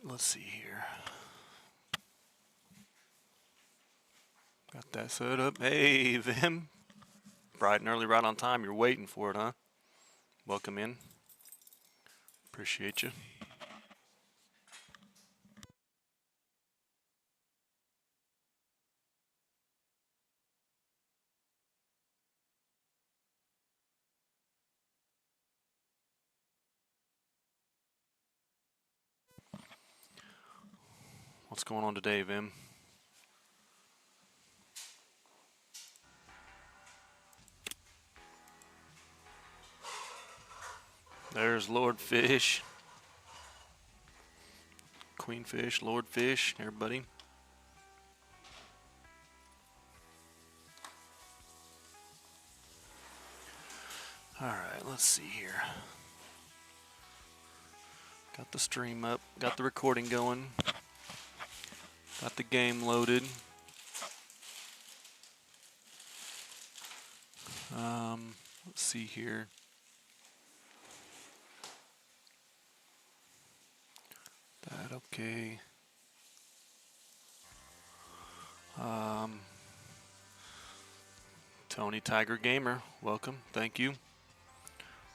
let's see here. Got that set up. Hey, Vim. Bright and early, right on time. You're waiting for it, huh? Welcome in. Appreciate you. What's going on today, Vim? There's Lord Fish, Queen Fish, Lord Fish, everybody. Alright, let's see here. Got the stream up, got the recording going, got the game loaded. Let's see here. That okay. Tony Tiger Gamer, welcome. Thank you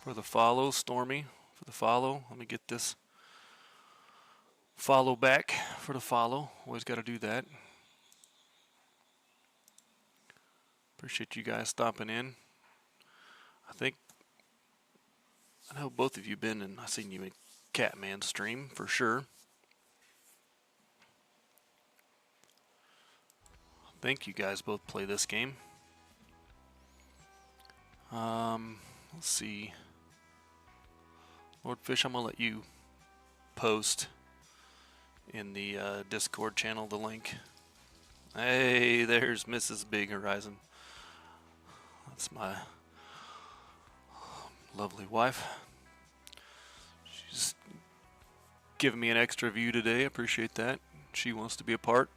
for the follow. Stormy for the follow. Let me get this follow back for the follow. Always got to do that. Appreciate you guys stopping in. I know both of you been and I've seen you in Catman stream for sure. I think you guys both play this game. Let's see. Lord Fish, I'm gonna let you post in the Discord channel the link. Hey, there's Mrs. Big Horizon. That's my lovely wife. She's giving me an extra view today. Appreciate that. She wants to be a part.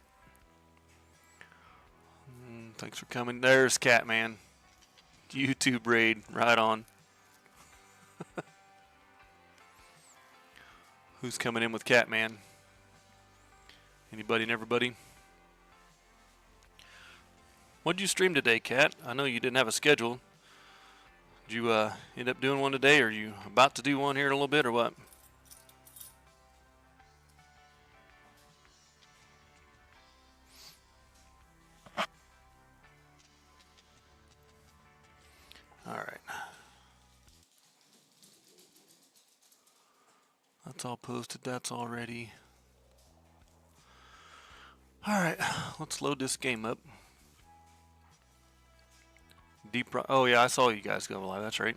Thanks for coming. There's Catman. YouTube raid. Right on. Who's coming in with Catman? Anybody and everybody? What'd you stream today, Cat? I know you didn't have a schedule. Did you end up doing one today, or are you about to do one here in a little bit, or what? Alright. That's all posted. That's all ready. Alright, let's load this game up. Deep Rock. Oh, yeah, I saw you guys go live. That's right.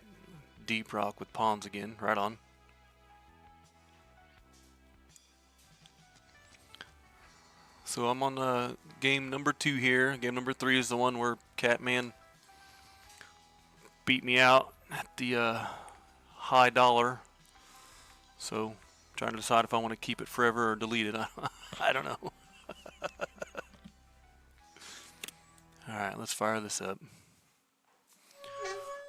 Deep Rock with pawns again. Right on. So I'm on game number 2 here. Game number 3 is the one where Catman beat me out at the high dollar. So trying to decide if I want to keep it forever or delete it. I don't know. Alright, let's fire this up.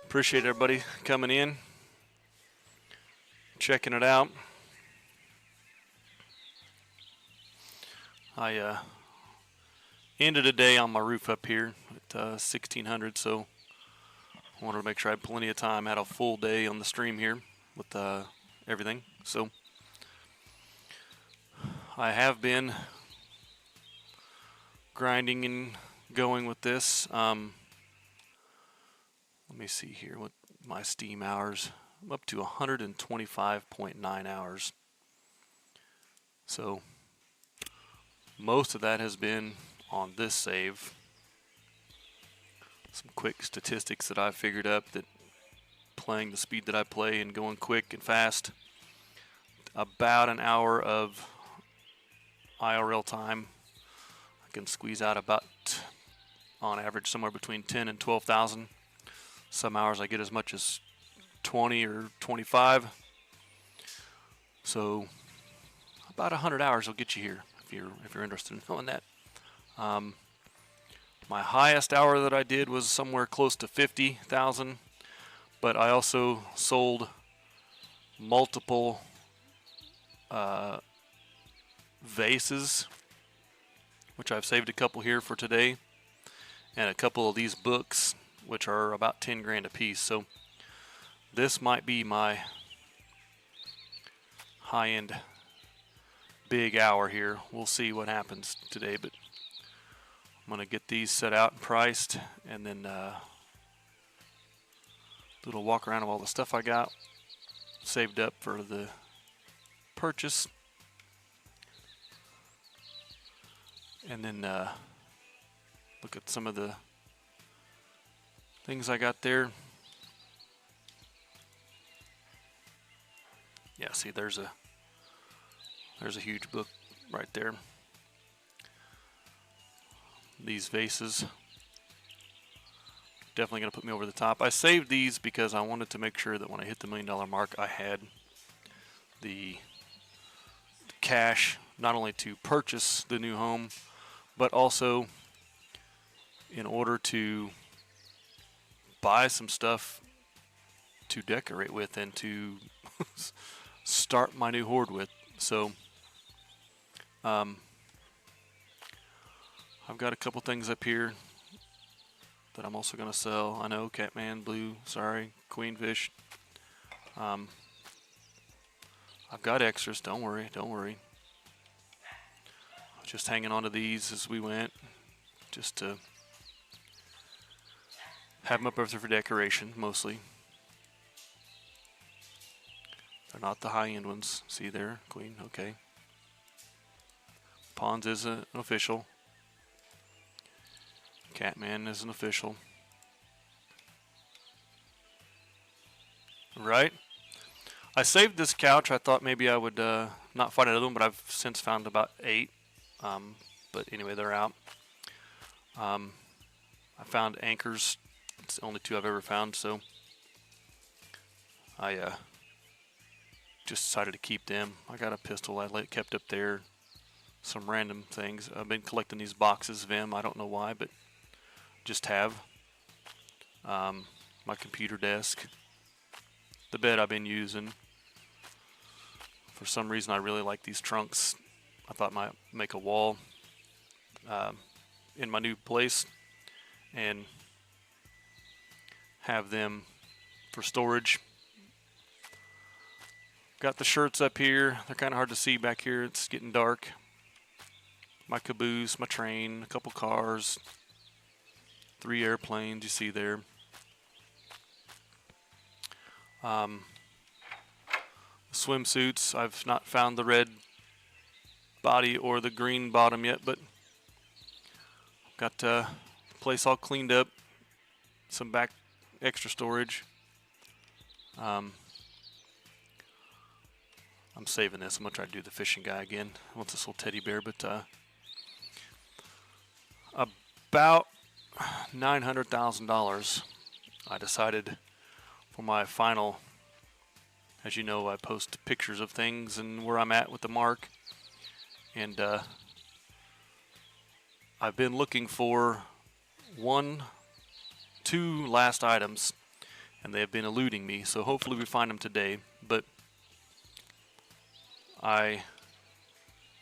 Appreciate everybody coming in, checking it out. I ended the day on my roof up here at 1600, so I wanted to make sure I had plenty of time. I had a full day on the stream here with everything. So I have been grinding and going with this. Let me see here what my Steam hours. I'm up to 125.9 hours. So most of that has been on this save. Some quick statistics that I figured up that playing the speed that I play and going quick and fast, about an hour of IRL time. I can squeeze out about, on average, somewhere between 10 and 12,000. Some hours I get as much as 20 or 25. So about 100 hours will get you here if you're interested in knowing that. My highest hour that I did was somewhere close to 50,000, but I also sold multiple vases, which I've saved a couple here for today, and a couple of these books, which are about 10 grand a piece. So this might be my high-end big hour here. We'll see what happens today, but I'm going to get these set out and priced, and then do a little walk around of all the stuff I got saved up for the purchase. And then look at some of the things I got there. Yeah, see, there's a huge book right there. These vases definitely going to put me over the top. I saved these because I wanted to make sure that when I hit the $1 million mark, I had the cash not only to purchase the new home, but also in order to buy some stuff to decorate with and to start my new hoard with. So I've got a couple things up here that I'm also going to sell. I know, Catman, Blue, sorry, Queenfish. I've got extras, don't worry. I was just hanging on to these as we went, just to have them up there for decoration, mostly. They're not the high-end ones. See there, Queen, okay. Pawns is an official. Catman is an official. Right? I saved this couch. I thought maybe I would not find another one, but I've since found about 8. But anyway, they're out. I found anchors. It's the only 2 I've ever found, so I just decided to keep them. I got a pistol I kept up there. Some random things. I've been collecting these boxes, Vim. I don't know why, but just have. My computer desk. The bed I've been using. For some reason, I really like these trunks. I thought I might make a wall in my new place and have them for storage. Got the shirts up here. They're kind of hard to see back here. It's getting dark. My caboose, my train, a couple cars, 3 airplanes you see there. Swimsuits, I've not found the red body or the green bottom yet, but got the place all cleaned up. Some back extra storage. I'm saving this. I'm going to try to do the fishing guy again. I want this little teddy bear, but about $900,000 I decided for my final. As you know, I post pictures of things and where I'm at with the mark, and I've been looking for 2 last items, and they have been eluding me, so hopefully we find them today. But I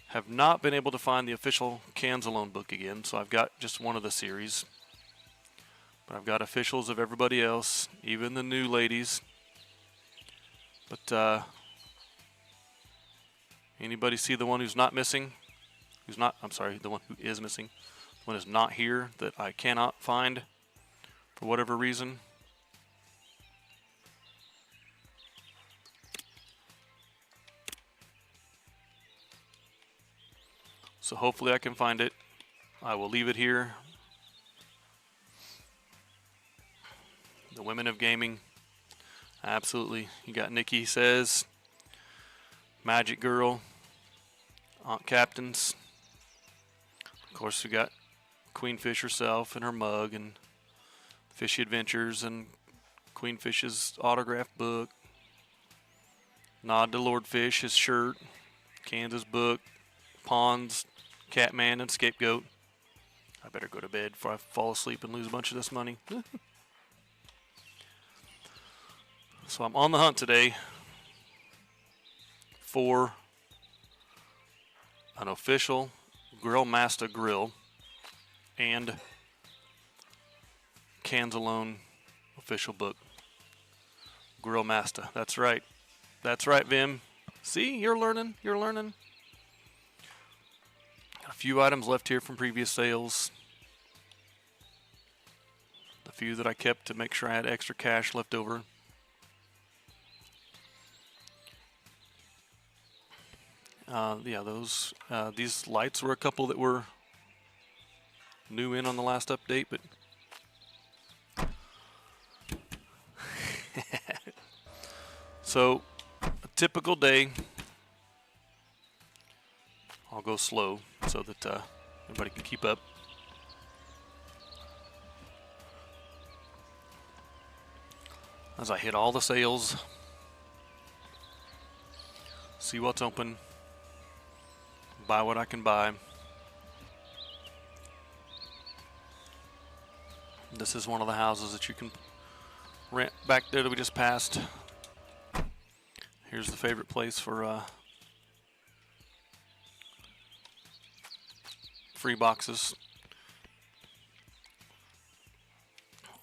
have not been able to find the official Cans Alone book again, so I've got just one of the series. But I've got officials of everybody else, even the new ladies. But anybody see the one who's not missing? The one who is missing. The one is not here that I cannot find for whatever reason. So hopefully I can find it. I will leave it here. The Women of Gaming. Absolutely. You got Nikki Says, Magic Girl, Aunt Captains. Of course, we got Queenfish herself and her mug, and Fishy Adventures, and Queenfish's autograph book. Nod to Lord Fish, his shirt, Kansas book, Pawns, Catman, and Scapegoat. I better go to bed before I fall asleep and lose a bunch of this money. So I'm on the hunt today for an official Grill Master grill, and Cans Alone official book. Grill Master. That's right. That's right, Vim. See, you're learning. You're learning. Got a few items left here from previous sales. A few that I kept to make sure I had extra cash left over. Yeah, these lights were a couple that were new in on the last update, but so a typical day. I'll go slow so that everybody can keep up. As I hit all the sales, see what's open, buy what I can buy. This is one of the houses that you can rent back there that we just passed. Here's the favorite place for free boxes.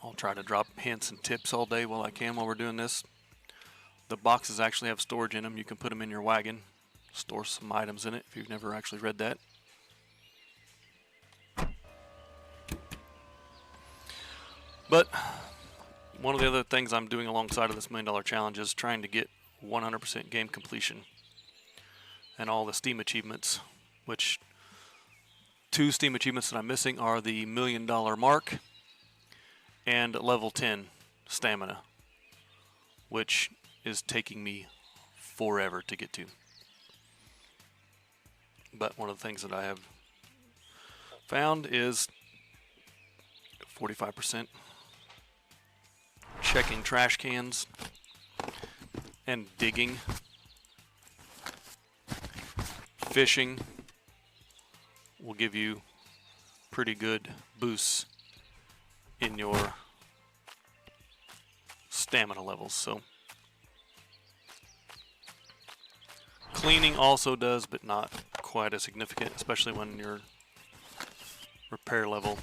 I'll try to drop hints and tips all day while I can while we're doing this. The boxes actually have storage in them. You can put them in your wagon, store some items in it if you've never actually read that. But one of the other things I'm doing alongside of this $1 Million Challenge is trying to get 100% game completion and all the Steam achievements, which 2 Steam achievements that I'm missing are the $1 million mark and level 10 stamina, which is taking me forever to get to. But one of the things that I have found is 45% checking trash cans and digging, fishing will give you pretty good boosts in your stamina levels. So cleaning also does, but not quite as significant, especially when your repair level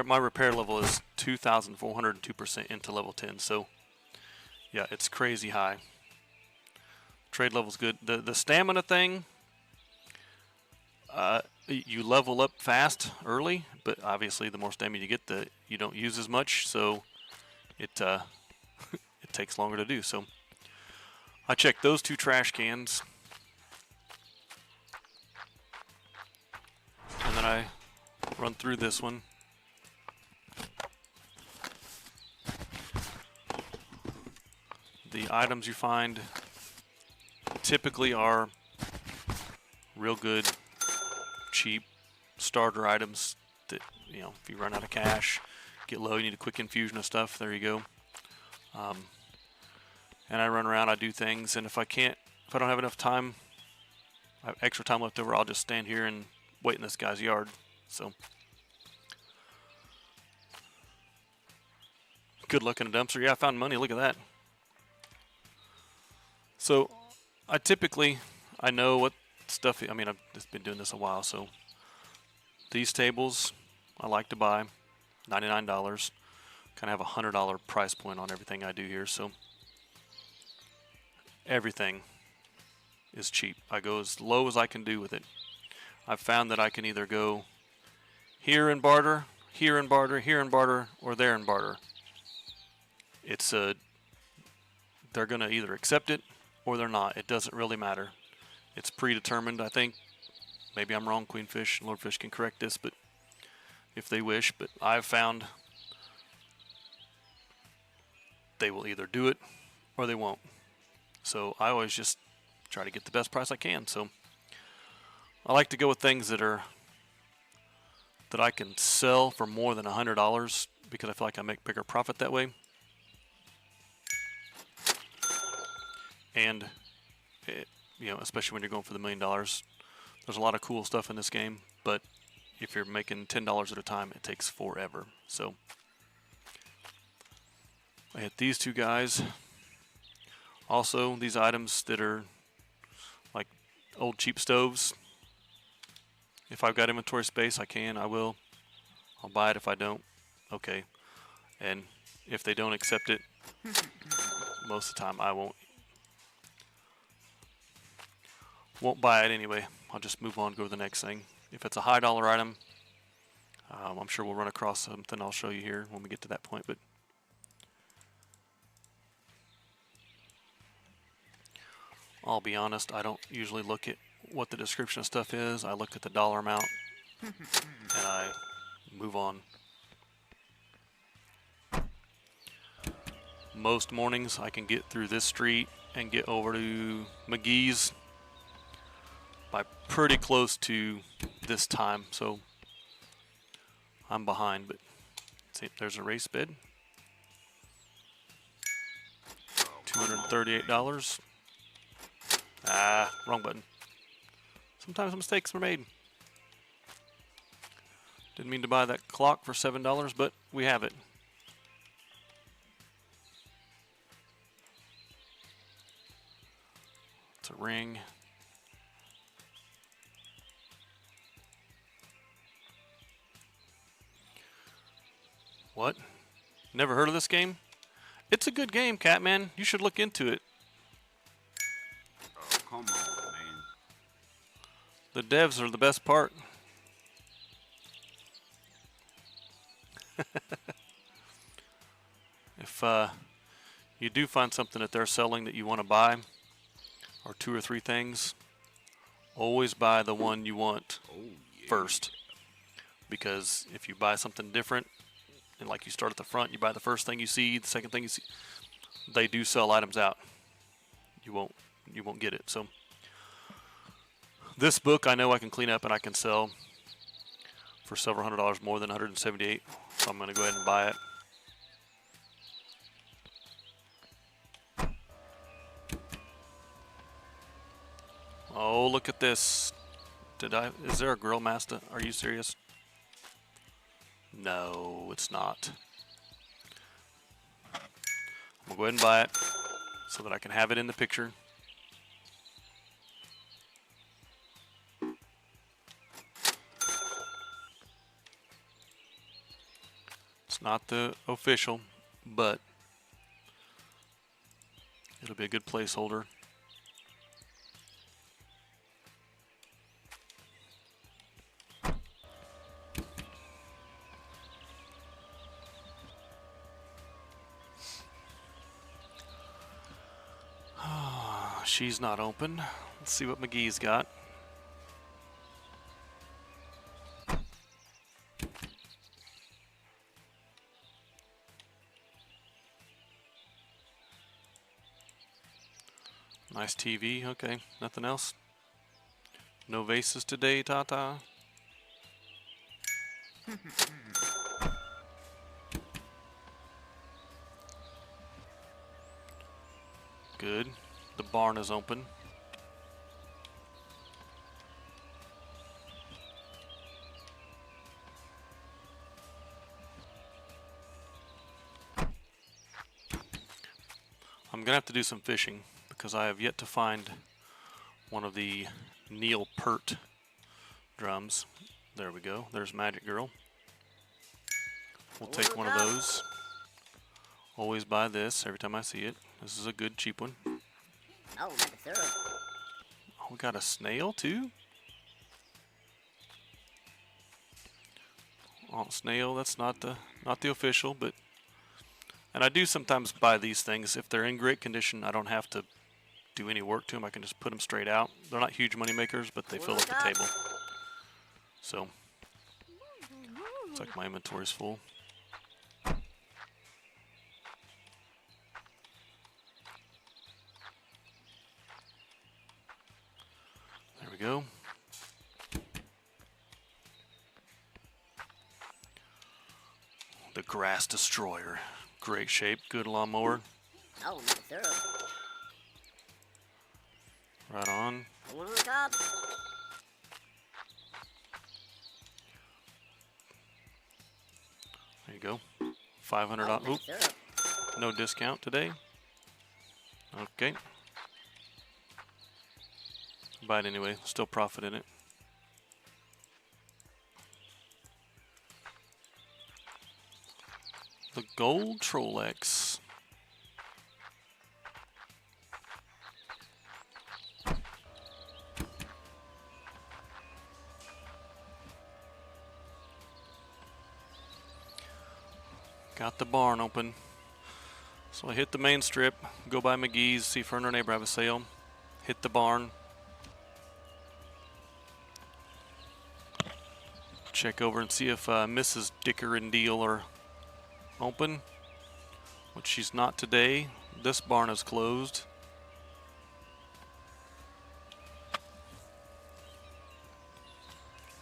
my repair level is 2,402% into level 10. So yeah, it's crazy high. Trade level's good. The stamina thing, you level up fast early, but obviously the more stamina you get, you don't use as much, so it it takes longer to do. So I checked those 2 trash cans, and then I run through this one. The items you find typically are real good, cheap starter items that, you know, if you run out of cash, get low, you need a quick infusion of stuff, there you go. And I run around, I do things, and if I don't have enough time, I have extra time left over, I'll just stand here and wait in this guy's yard. So good luck in a dumpster. Yeah, I found money, look at that. So I know what stuff, I mean, I've just been doing this a while, so these tables I like to buy, $99, kind of have a $100 price point on everything I do here, so everything is cheap. I go as low as I can do with it. I've found that I can either go here and barter, here and barter, here and barter, or there and barter. It's they're going to either accept it or they're not. It doesn't really matter. It's predetermined, I think. Maybe I'm wrong, Queenfish and Lordfish can correct this, but if they wish. But I've found they will either do it or they won't. So I always just try to get the best price I can. So I like to go with things that I can sell for more than $100 because I feel like I make bigger profit that way. And you know, especially when you're going for the $1 million, there's a lot of cool stuff in this game, but if you're making $10 at a time, it takes forever. So I hit these two guys. Also, these items that are like old cheap stoves. If I've got inventory space, I will. I'll buy it. If I don't, okay. And if they don't accept it, most of the time I won't buy it anyway. I'll just move on, go to the next thing. If it's a high dollar item, I'm sure we'll run across something I'll show you here when we get to that point. But I'll be honest, I don't usually look at what the description of stuff is. I look at the dollar amount and I move on. Most mornings I can get through this street and get over to McGee's by pretty close to this time, so I'm behind. But see, there's a race bid. $238. Ah, wrong button. Sometimes mistakes were made. Didn't mean to buy that clock for $7, but we have it. It's a ring. What? Never heard of this game? It's a good game, Catman. You should look into it. Oh, come on, man. The devs are the best part. If you do find something that they're selling that you want to buy, or 2 or 3 things, always buy the one you want first. Because if you buy something different, and like you start at the front, you buy the first thing you see, the second thing you see, they do sell items out. You won't get it. So this book I know I can clean up and I can sell for several $100s more than $178. So I'm going to go ahead and buy it. Oh, look at this. Is there a grill master? Are you serious? No, it's not. I'm going to go ahead and buy it so that I can have it in the picture. It's not the official, but it'll be a good placeholder. She's not open. Let's see what McGee's got. Nice TV. Okay, nothing else. No vases today, Tata. Good. The barn is open. I'm going to have to do some fishing because I have yet to find one of the Neil Peart drums. There we go. There's Magic Girl. We'll take one of those. Always buy this every time I see it. This is a good cheap one. Oh, like a syrup. Oh, we got a snail too? Oh, snail, that's not the official, but and I do sometimes buy these things if they're in great condition. I don't have to do any work to them. I can just put them straight out. They're not huge money makers, but they fill up the table. So it's like my inventory's full. There we go. The Grass Destroyer. Great shape, good lawnmower. Oh, like a syrup. Right on. One on top. There you go. $500. Oh, like Oop. a syrup. No discount today. Okay. Buy it anyway. Still profit in it. The gold Trolex. Got the barn open. So I hit the main strip, go by McGee's, see if her and her neighbor have a sale. Hit the barn. Check over and see if Mrs. Dicker and Deal are open, which she's not today. This barn is closed.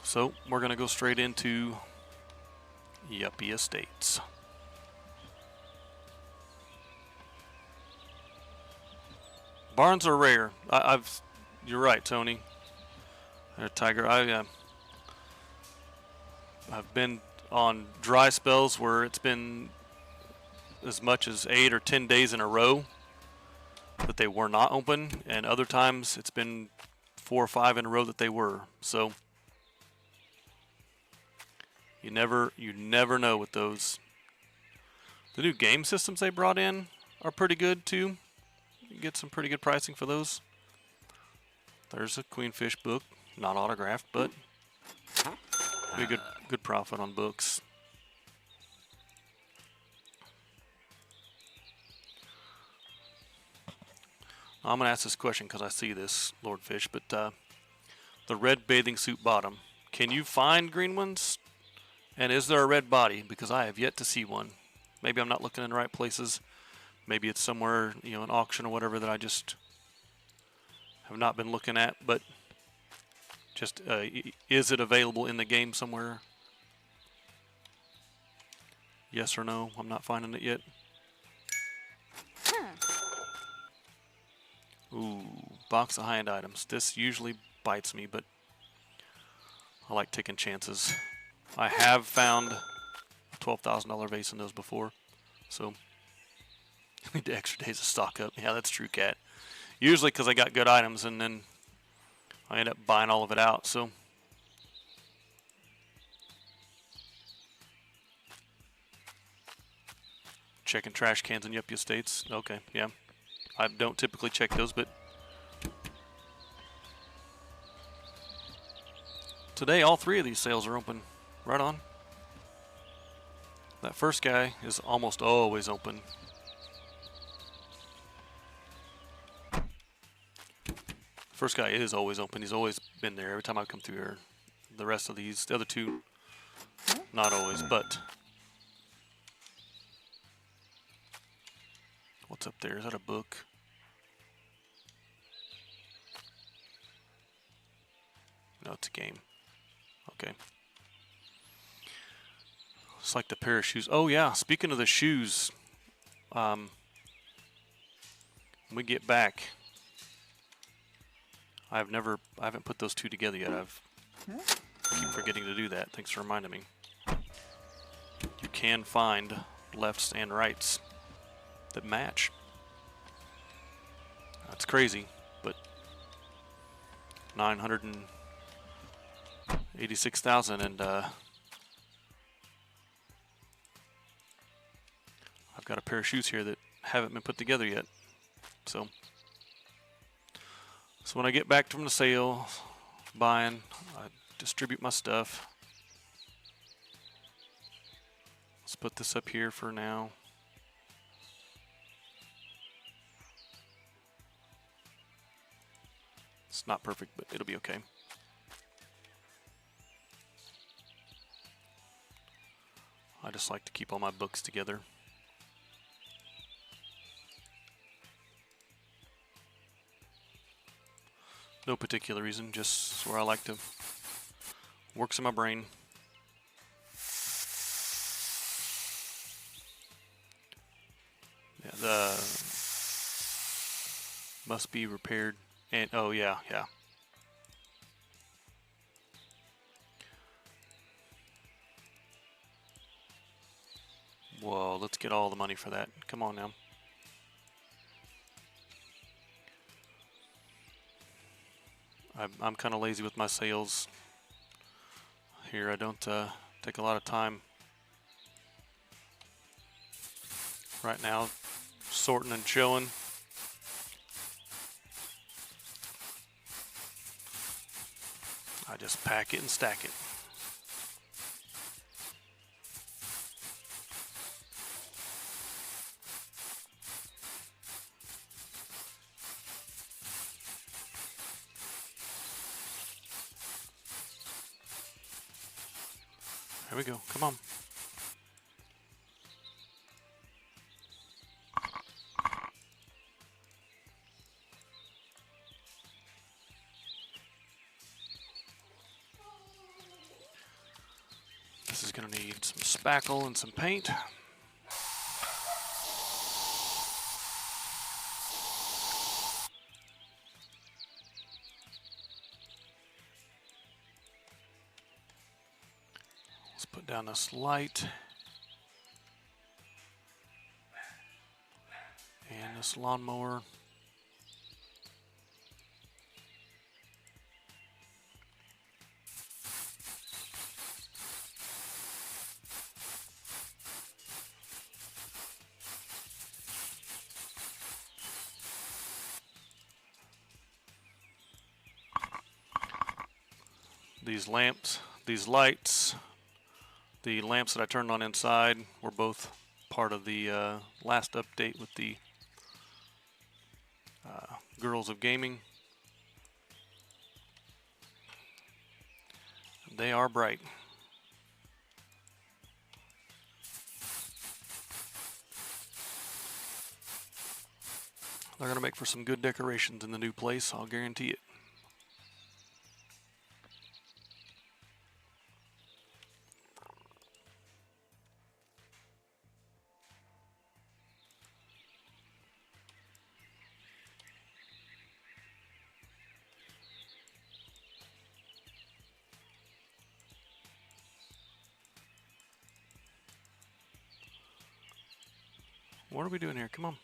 So we're going to go straight into Yuppie Estates. Barns are rare. You're right, Tony. Tiger. I've been on dry spells where it's been as much as 8 or 10 days in a row that they were not open, and other times it's been 4 or 5 in a row that they were. So you never know with those. The new game systems they brought in are pretty good too. You get some pretty good pricing for those. There's a Queenfish book, not autographed, but be a good profit on books. I'm going to ask this question because I see this, Lord Fish, but the red bathing suit bottom. Can you find green ones? And is there a red body? Because I have yet to see one. Maybe I'm not looking in the right places. Maybe it's somewhere, an auction or whatever that I just have not been looking at. But just, is it available in the game somewhere? Yes or no? I'm not finding it yet. Ooh, box of high-end items. This usually bites me, but I like taking chances. I have found a $12,000 vase in those before, so I need the extra days to stock up. Yeah, that's true, Cat. Usually because I got good items, and then I end up buying all of it out, so. Checking trash cans in Yuppie Estates. Okay, yeah. I don't typically check those, but today all 3 of these sales are open. Right on. That first guy is almost always open. First guy is always open. He's always been there every time I come through here. The rest of these, the other 2, not always, but. What's up there? Is that a book? No, it's a game. Okay. It's like the pair of shoes. Oh yeah, speaking of the shoes, when we get back, I haven't put those 2 together yet. I keep forgetting to do that. Thanks for reminding me. You can find lefts and rights that match. That's crazy, but 986,000, and I've got a pair of shoes here that haven't been put together yet. So when I get back from the sale, buying, I distribute my stuff. Let's put this up here for now. It's not perfect, but it'll be okay. I just like to keep all my books together. No particular reason, just where I like to works in my brain. Yeah, the must be repaired, and oh yeah. Whoa, let's get all the money for that. Come on now. I'm kind of lazy with my sales here. I don't take a lot of time right now sorting and showing. I just pack it and stack it. There we go. Come on. This is going to need some spackle and some paint. Let's put down this light and this lawnmower. These lamps, these lights, the lamps that I turned on inside were both part of the last update with the Girls of Gaming. They are bright. They're going to make for some good decorations in the new place, I'll guarantee it. What are we doing here? Come on.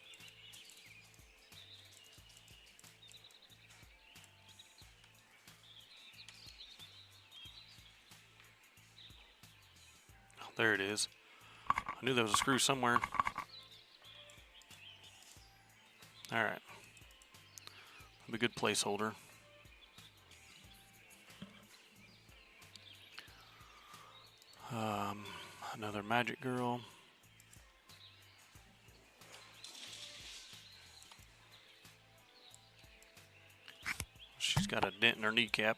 Oh, there it is. I knew there was a screw somewhere. Alright. Be a good placeholder. Another magic girl. She's got a dent in her kneecap.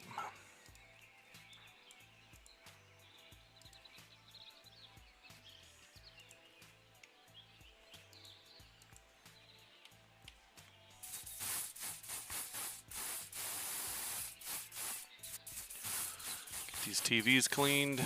Get these TVs cleaned.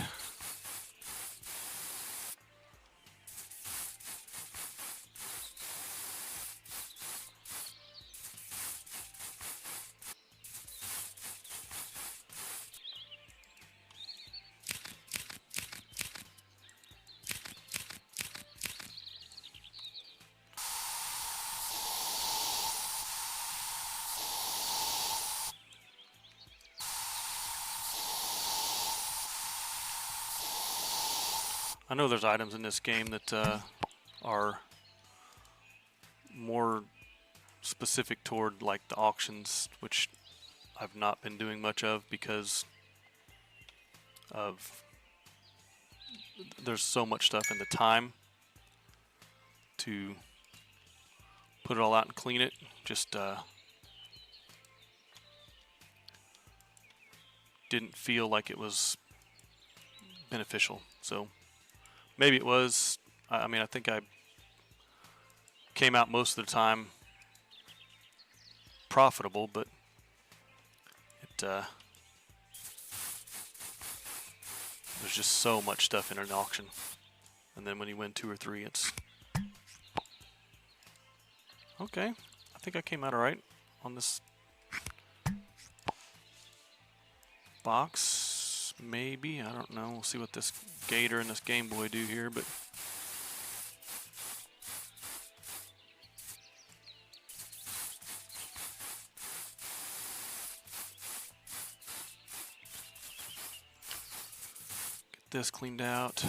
I know there's items in this game that are more specific toward like the auctions, which I've not been doing much of because of there's so much stuff in the time to put it all out and clean it. Just didn't feel like it was beneficial. So maybe it was. I mean, I think I came out most of the time profitable, but it there's just so much stuff in an auction, and then when you win 2 or 3, it's okay. I think I came out all right on this box. Maybe, I don't know. We'll see what this Gator and this Game Boy do here, but this cleaned out.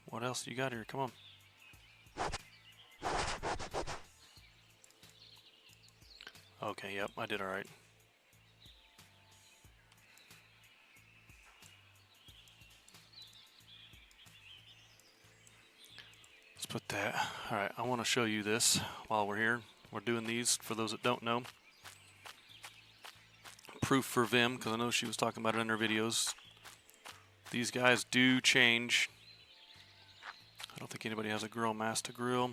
What else you got here? Come on. Okay, yep, I did all right. Let's put that. All right, I want to show you this while we're here. We're doing these for those that don't know. Proof for Vim, because I know she was talking about it in her videos. These guys do change. I don't think anybody has a grill mask to grill.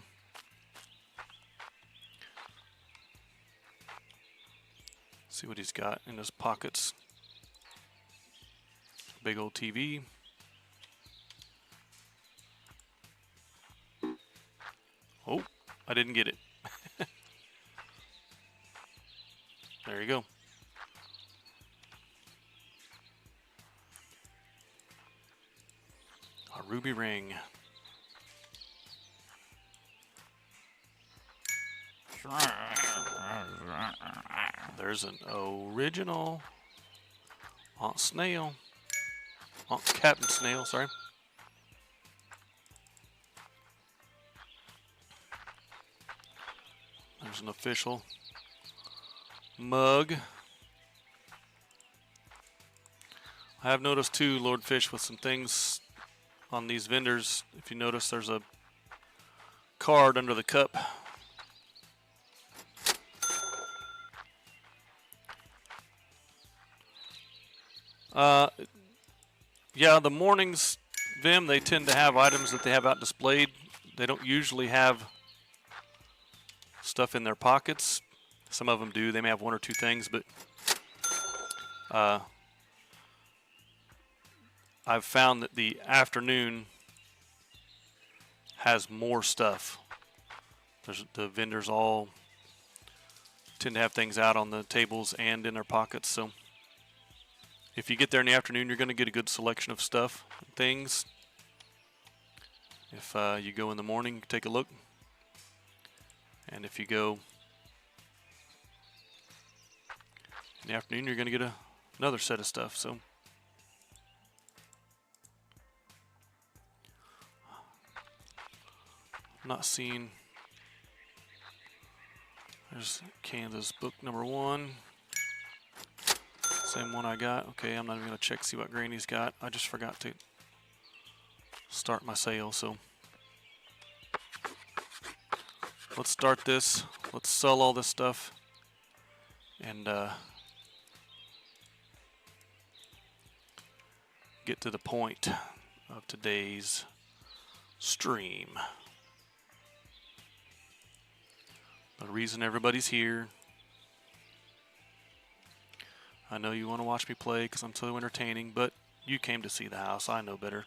See what he's got in his pockets. Big old TV. Oh, I didn't get it. There you go. A ruby ring. There's an original Aunt Snail. Captain Snail, sorry. There's an official mug. I have noticed too, Lord Fish, with some things on these vendors. If you notice, there's a card under the cup. Yeah, the mornings, Vim, they tend to have items that they have out displayed. They don't usually have stuff in their pockets. Some of them do. They may have one or two things, but I've found that the afternoon has more stuff. The vendors all tend to have things out on the tables and in their pockets, so if you get there in the afternoon, you're going to get a good selection of stuff and things. If you go in the morning, take a look. And if you go in the afternoon, you're going to get another set of stuff. So I'm not seeing. There's Kansas book number 1. Same one I got. Okay, I'm not even going to check, see what Granny's got. I just forgot to start my sale, so let's start this. Let's sell all this stuff and get to the point of today's stream. The reason everybody's here. I know you want to watch me play because I'm so entertaining, but you came to see the house. I know better.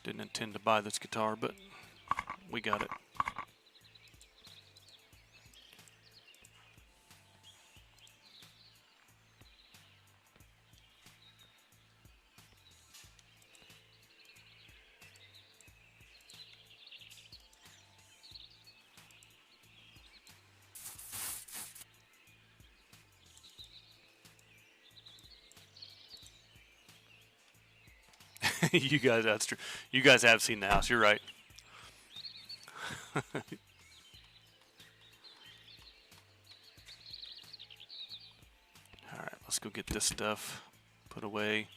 Didn't intend to buy this guitar, but we got it. You guys, that's true. You guys have seen the house. You're right. All right, let's go get this stuff put away.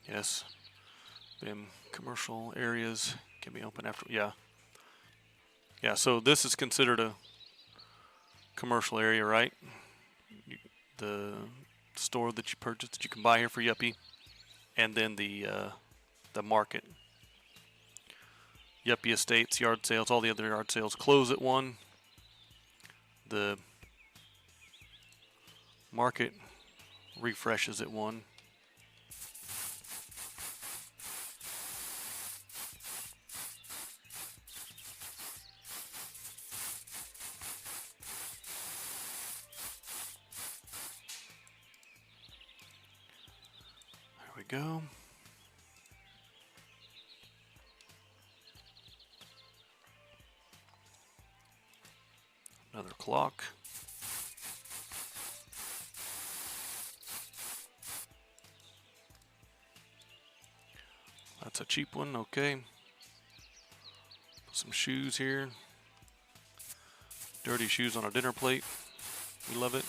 Yes. Bim commercial areas can be open after. Yeah. Yeah, so this is considered a commercial area, right? The store that you purchased that you can buy here for Yuppie, and then the market. Yuppie Estates yard sales, all the other yard sales close at 1. The market refreshes at 1. There we go. Another clock. That's a cheap one, okay. Some shoes here. Dirty shoes on a dinner plate. We love it.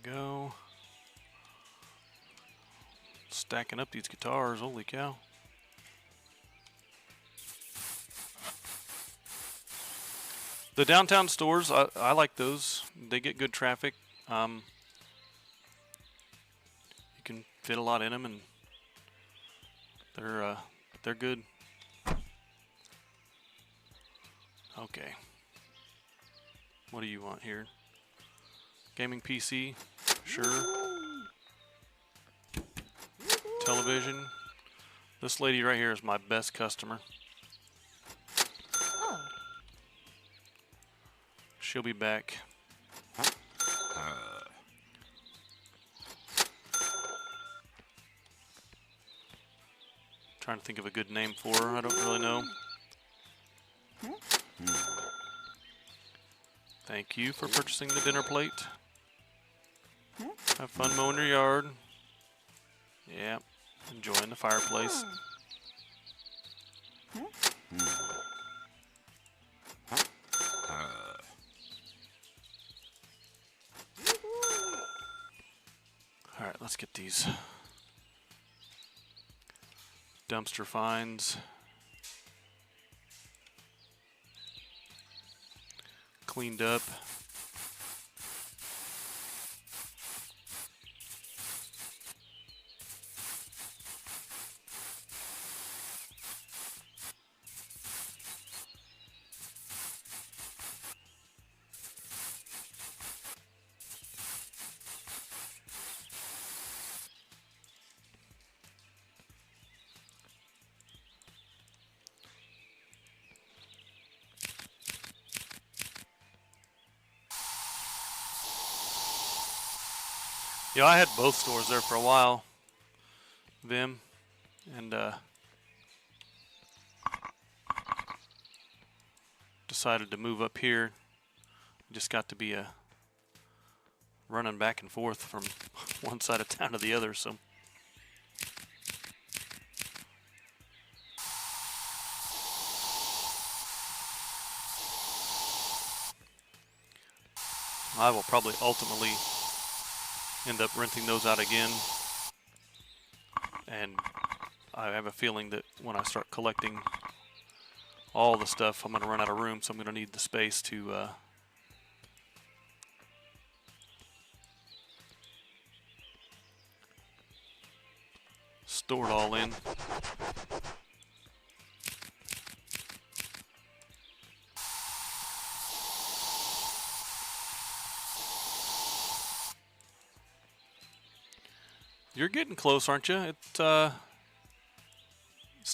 Go. Stacking up these guitars, holy cow. The downtown stores, I like those. They get good traffic. You can fit a lot in them, and they're good. Okay. What do you want here? Gaming PC, sure. Television. This lady right here is my best customer. She'll be back. Trying to think of a good name for her. I don't really know. Thank you for purchasing the dinner plate. Have fun mowing your yard. Yeah, enjoying the fireplace. All right, let's get these dumpster finds cleaned up. Yeah, I had both stores there for a while, Vim, and decided to move up here. Just got to be running back and forth from one side of town to the other, so. I will probably ultimately end up renting those out again, and I have a feeling that when I start collecting all the stuff, I'm going to run out of room, so I'm going to need the space to store it all in. You're getting close, aren't you? It's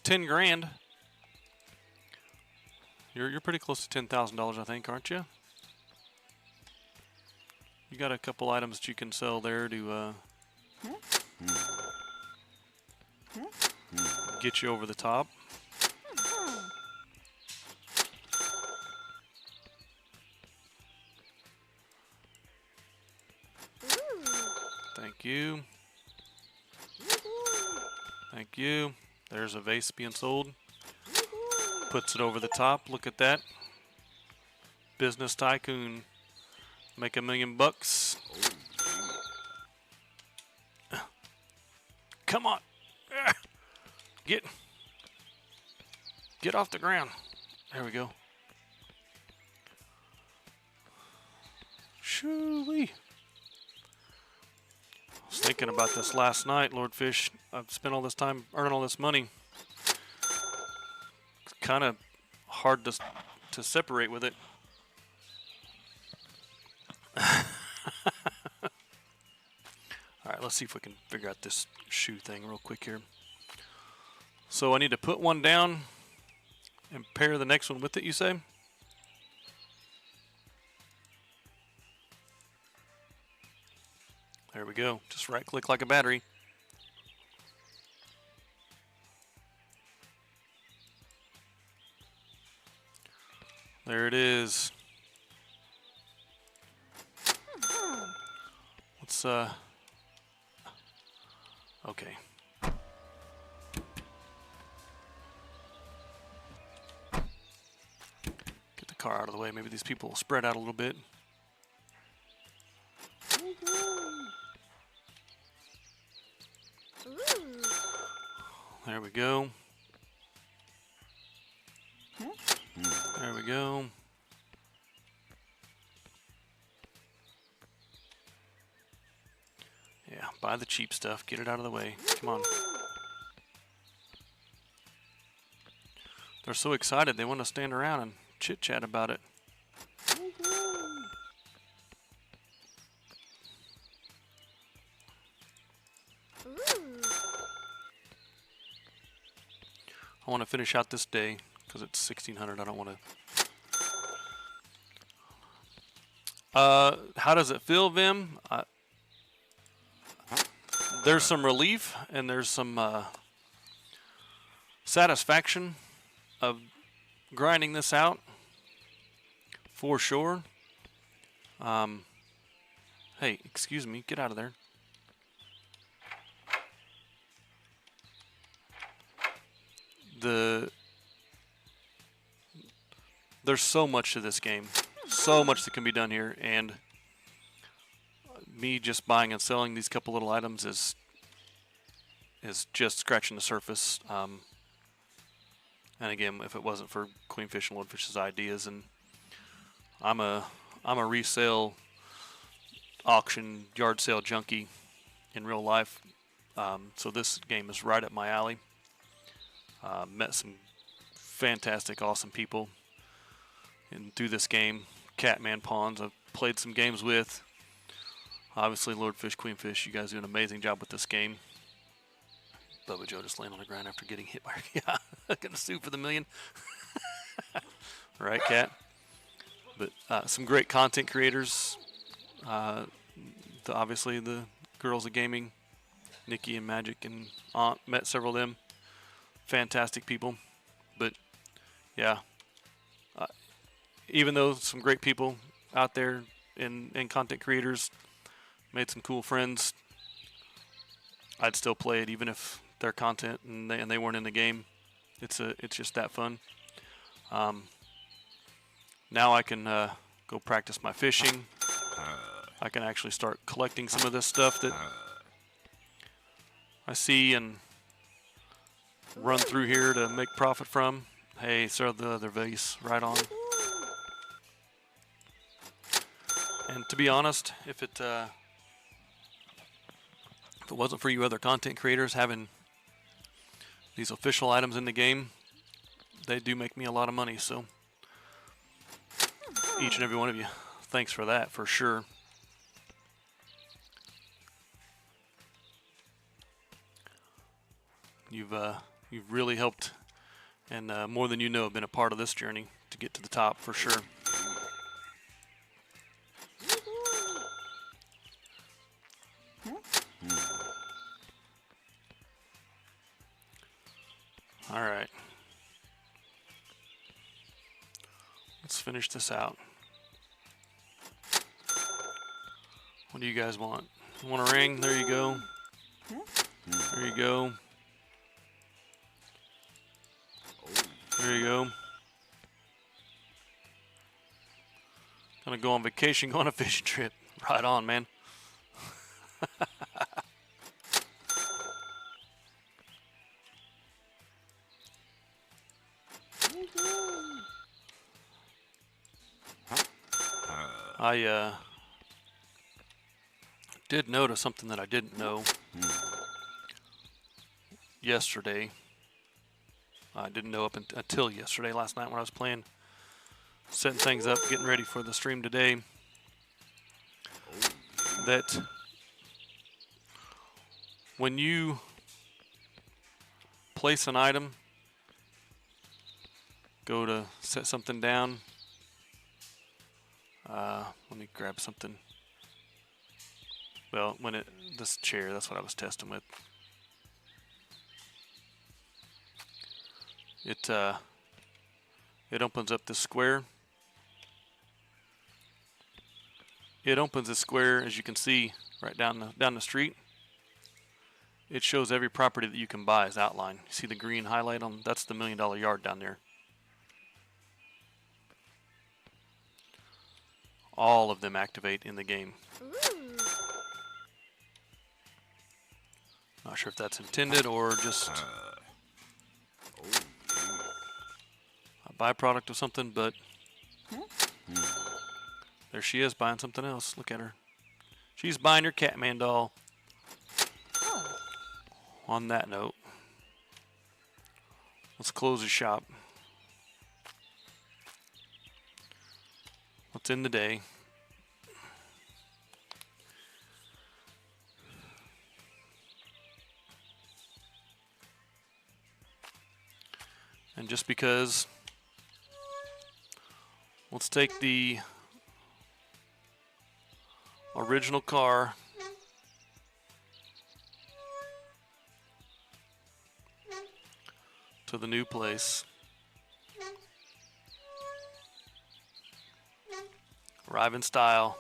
10 grand. You're pretty close to $10,000, I think, aren't you? You got a couple items that you can sell there to get you over the top. Thank you. Thank you. There's a vase being sold. Puts it over the top. Look at that. Business tycoon. Make $1 million bucks. Come on. Get off the ground. There we go. Shoo-wee. I was thinking about this last night, Lord Fish. I've spent all this time earning all this money. It's kind of hard to separate with it. All right, let's see if we can figure out this shoe thing real quick here. So I need to put one down and pair the next one with it, you say? There we go. Just right click like a battery. There it is. Let's okay. Get the car out of the way. Maybe these people will spread out a little bit. There we go. There we go. Yeah, buy the cheap stuff. Get it out of the way. Come on. They're so excited. They want to stand around and chit-chat about it. I want to finish out this day because it's 1600. I don't want to. How does it feel, Vim? There's some relief and there's some satisfaction of grinding this out for sure. Hey, excuse me, get out of there. There's so much to this game, so much that can be done here, and me just buying and selling these couple little items is just scratching the surface. And again, if it wasn't for Queenfish and Lordfish's ideas, and I'm a resale auction yard sale junkie in real life, so this game is right up my alley. Met some fantastic, awesome people and through this game. Catman Pawns I've played some games with. Obviously, Lordfish, Queenfish, you guys do an amazing job with this game. Bubba Joe just laying on the ground after getting hit by yeah, gonna sue for the $1 million. Right, Cat? But some great content creators. Obviously, the Girls of Gaming, Nikki and Magic and Aunt, met several of them. Fantastic people. But yeah, even though some great people out there and content creators made some cool friends, I'd still play it even if their content and they weren't in the game. It's just that fun. Now I can go practice my fishing. I can actually start collecting some of this stuff that I see and run through here to make profit from. Hey, throw the other vase right on. And to be honest, if it wasn't for you other content creators having these official items in the game, they do make me a lot of money. So each and every one of you, thanks for that for sure. You've really helped, and more than you know, been a part of this journey to get to the top for sure. All right. Let's finish this out. What do you guys want? Want a ring? There you go. There you go. There you go. Gonna go on vacation, go on a fishing trip. Right on, man. I did notice something that I didn't know yesterday. I didn't know up until yesterday, last night when I was playing, setting things up, getting ready for the stream today, that when you place an item, go to set something down. Let me grab something. Well, this chair, that's what I was testing with. It opens up this square. It opens the square, as you can see, right down the street. It shows every property that you can buy as outline. You see the green highlight on? That's the $1 million yard down there. All of them activate in the game. Not sure if that's intended or just a byproduct of something, but there she is buying something else. Look at her. She's buying your Catman doll. On that note, let's close the shop. What's in the day? And just because, let's take the original car to the new place. Arrive in style.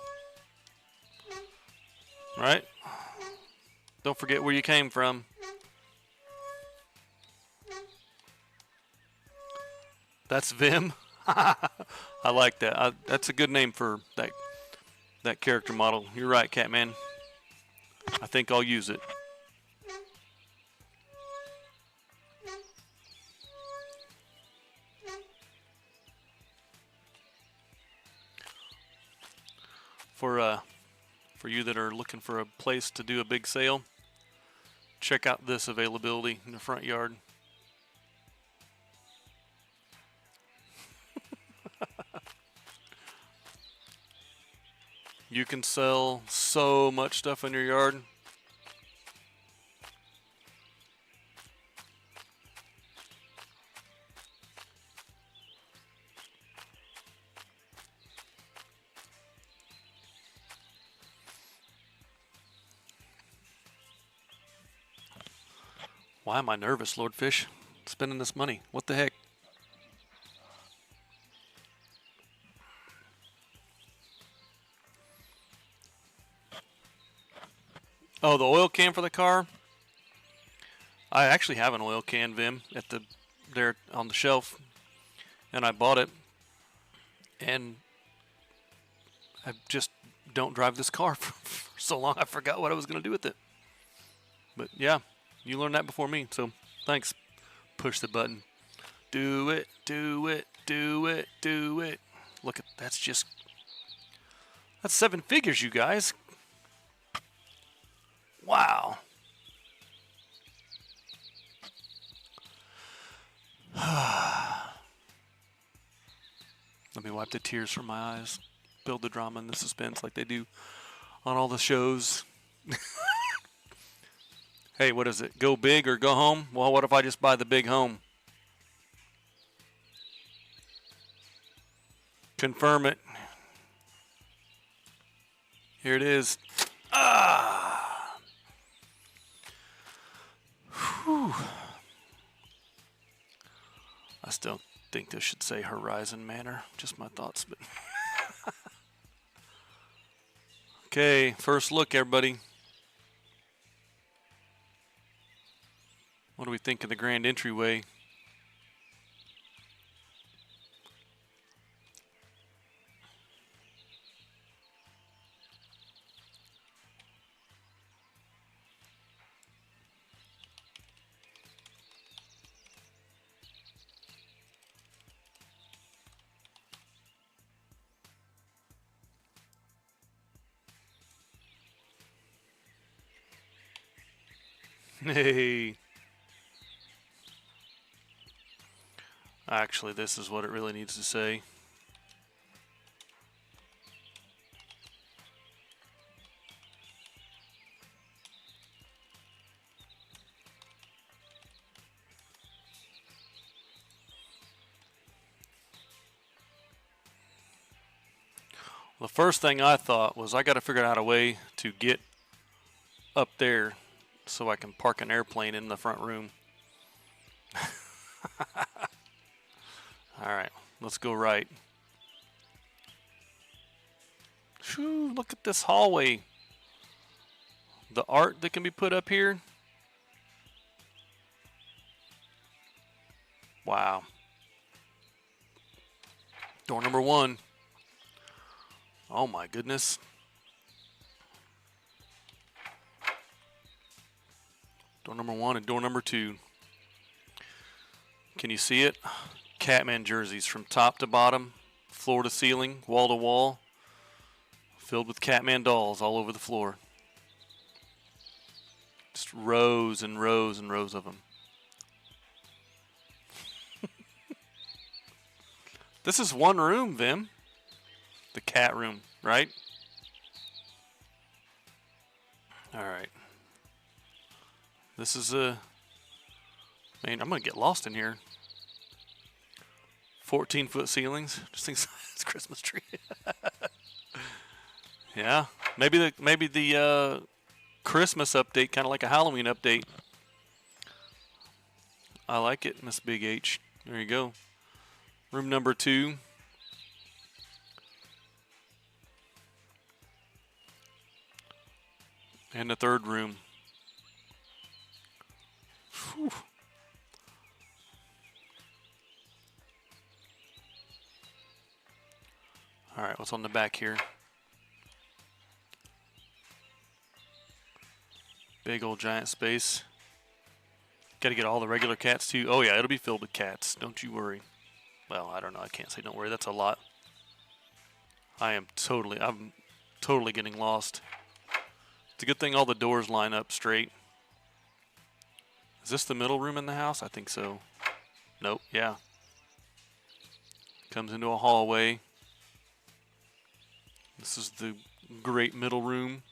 Right? Don't forget where you came from. That's Vim. I like that. That's a good name for that character model. You're right, Catman. I think I'll use it. For you that are looking for a place to do a big sale, check out this availability in the front yard. You can sell so much stuff in your yard. Why am I nervous, Lord Fish? Spending this money. What the heck? Oh, the oil can for the car? I actually have an oil can, Vim, there on the shelf, and I bought it, and I just don't drive this car for so long I forgot what I was going to do with it. But yeah, you learned that before me, so thanks. Push the button. Do it, do it, do it, do it. Look at that's 7 figures, you guys. Wow. Let me wipe the tears from my eyes. Build the drama and the suspense like they do on all the shows. Hey, what is it? Go big or go home? Well, what if I just buy the big home? Confirm it. Here it is. Ah. Whew. I still think this should say Horizon Manor. Just my thoughts, but okay, first look, everybody. What do we think of the grand entryway? Hey. Actually, this is what it really needs to say. The first thing I thought was I got to figure out a way to get up there so I can park an airplane in the front room. All right, let's go right. Whew, look at this hallway. The art that can be put up here. Wow. Door number 1. Oh my goodness. Door number 1 and door number 2. Can you see it? Catman jerseys from top to bottom, floor to ceiling, wall to wall, filled with Catman dolls all over the floor. Just rows and rows and rows of them. This is one room, Vim. The cat room, right? All right. This is a... Man, I'm going to get lost in here. 14-foot ceilings. Just think it's a Christmas tree. Yeah. Maybe the Christmas update, kind of like a Halloween update. I like it, Miss Big H. There you go. Room number 2. And the third room. Whew. All right, what's on the back here? Big old giant space. Got to get all the regular cats too. Oh yeah, it'll be filled with cats. Don't you worry. Well, I don't know. I can't say don't worry. That's a lot. I'm totally getting lost. It's a good thing all the doors line up straight. Is this the middle room in the house? I think so. Nope, yeah. Comes into a hallway. This is the great middle room.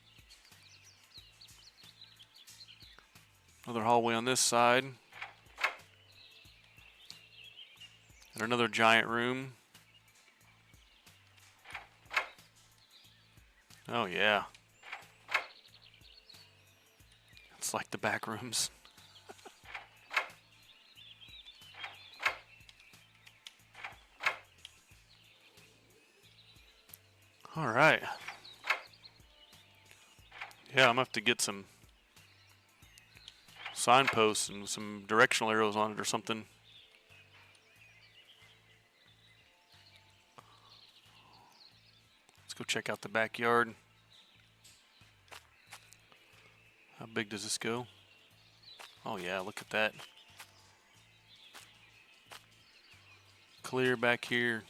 Another hallway on this side. And another giant room. Oh yeah. It's like the back rooms. All right. Yeah, I'm gonna have to get some signposts and some directional arrows on it or something. Let's go check out the backyard. How big does this go? Oh yeah, look at that. Clear back here.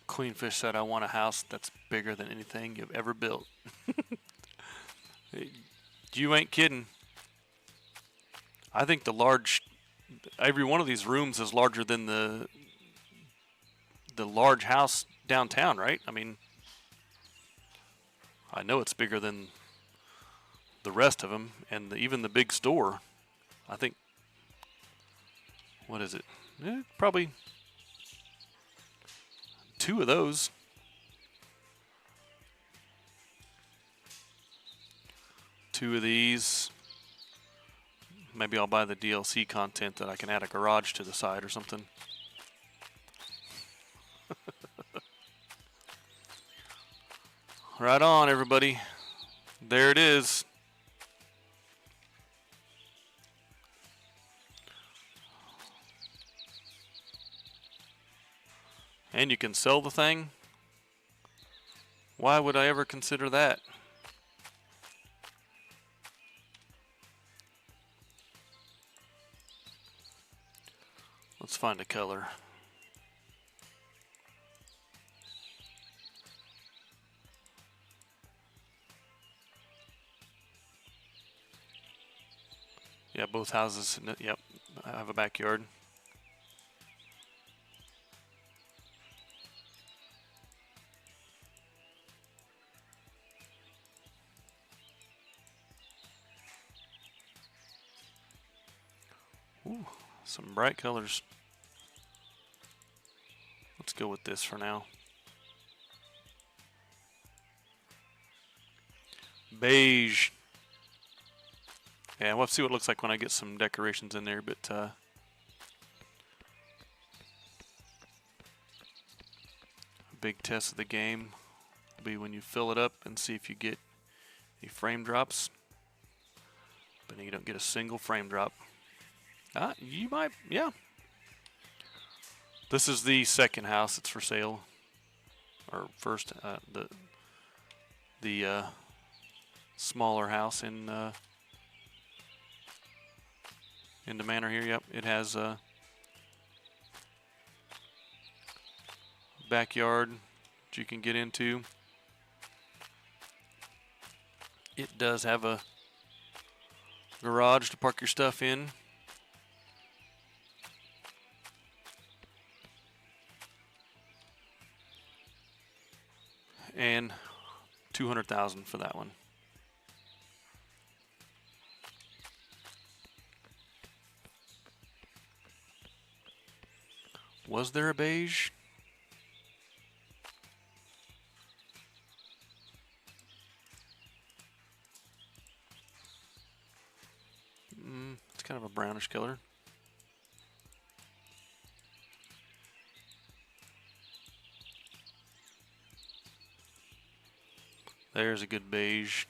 Queenfish said, I want a house that's bigger than anything you've ever built. You ain't kidding. I think every one of these rooms is larger than the large house downtown, right? I mean, I know it's bigger than the rest of them, and even the big store. I think, what is it? Probably 2 of those. Two of these. Maybe I'll buy the DLC content that I can add a garage to the side or something. Right on, everybody. There it is. And you can sell the thing? Why would I ever consider that? Let's find a color. Yeah, both houses. Yep, I have a backyard. Ooh, some bright colors. Let's go with this for now. Beige. Yeah, we'll see what it looks like when I get some decorations in there, but a big test of the game will be when you fill it up and see if you get any frame drops. But you don't get a single frame drop. You might, yeah. This is the second house that's for sale, or first, the smaller house in the Manor here. Yep, it has a backyard that you can get into. It does have a garage to park your stuff in. And $200,000 for that one. Was there a beige? It's kind of a brownish color. There's a good beige.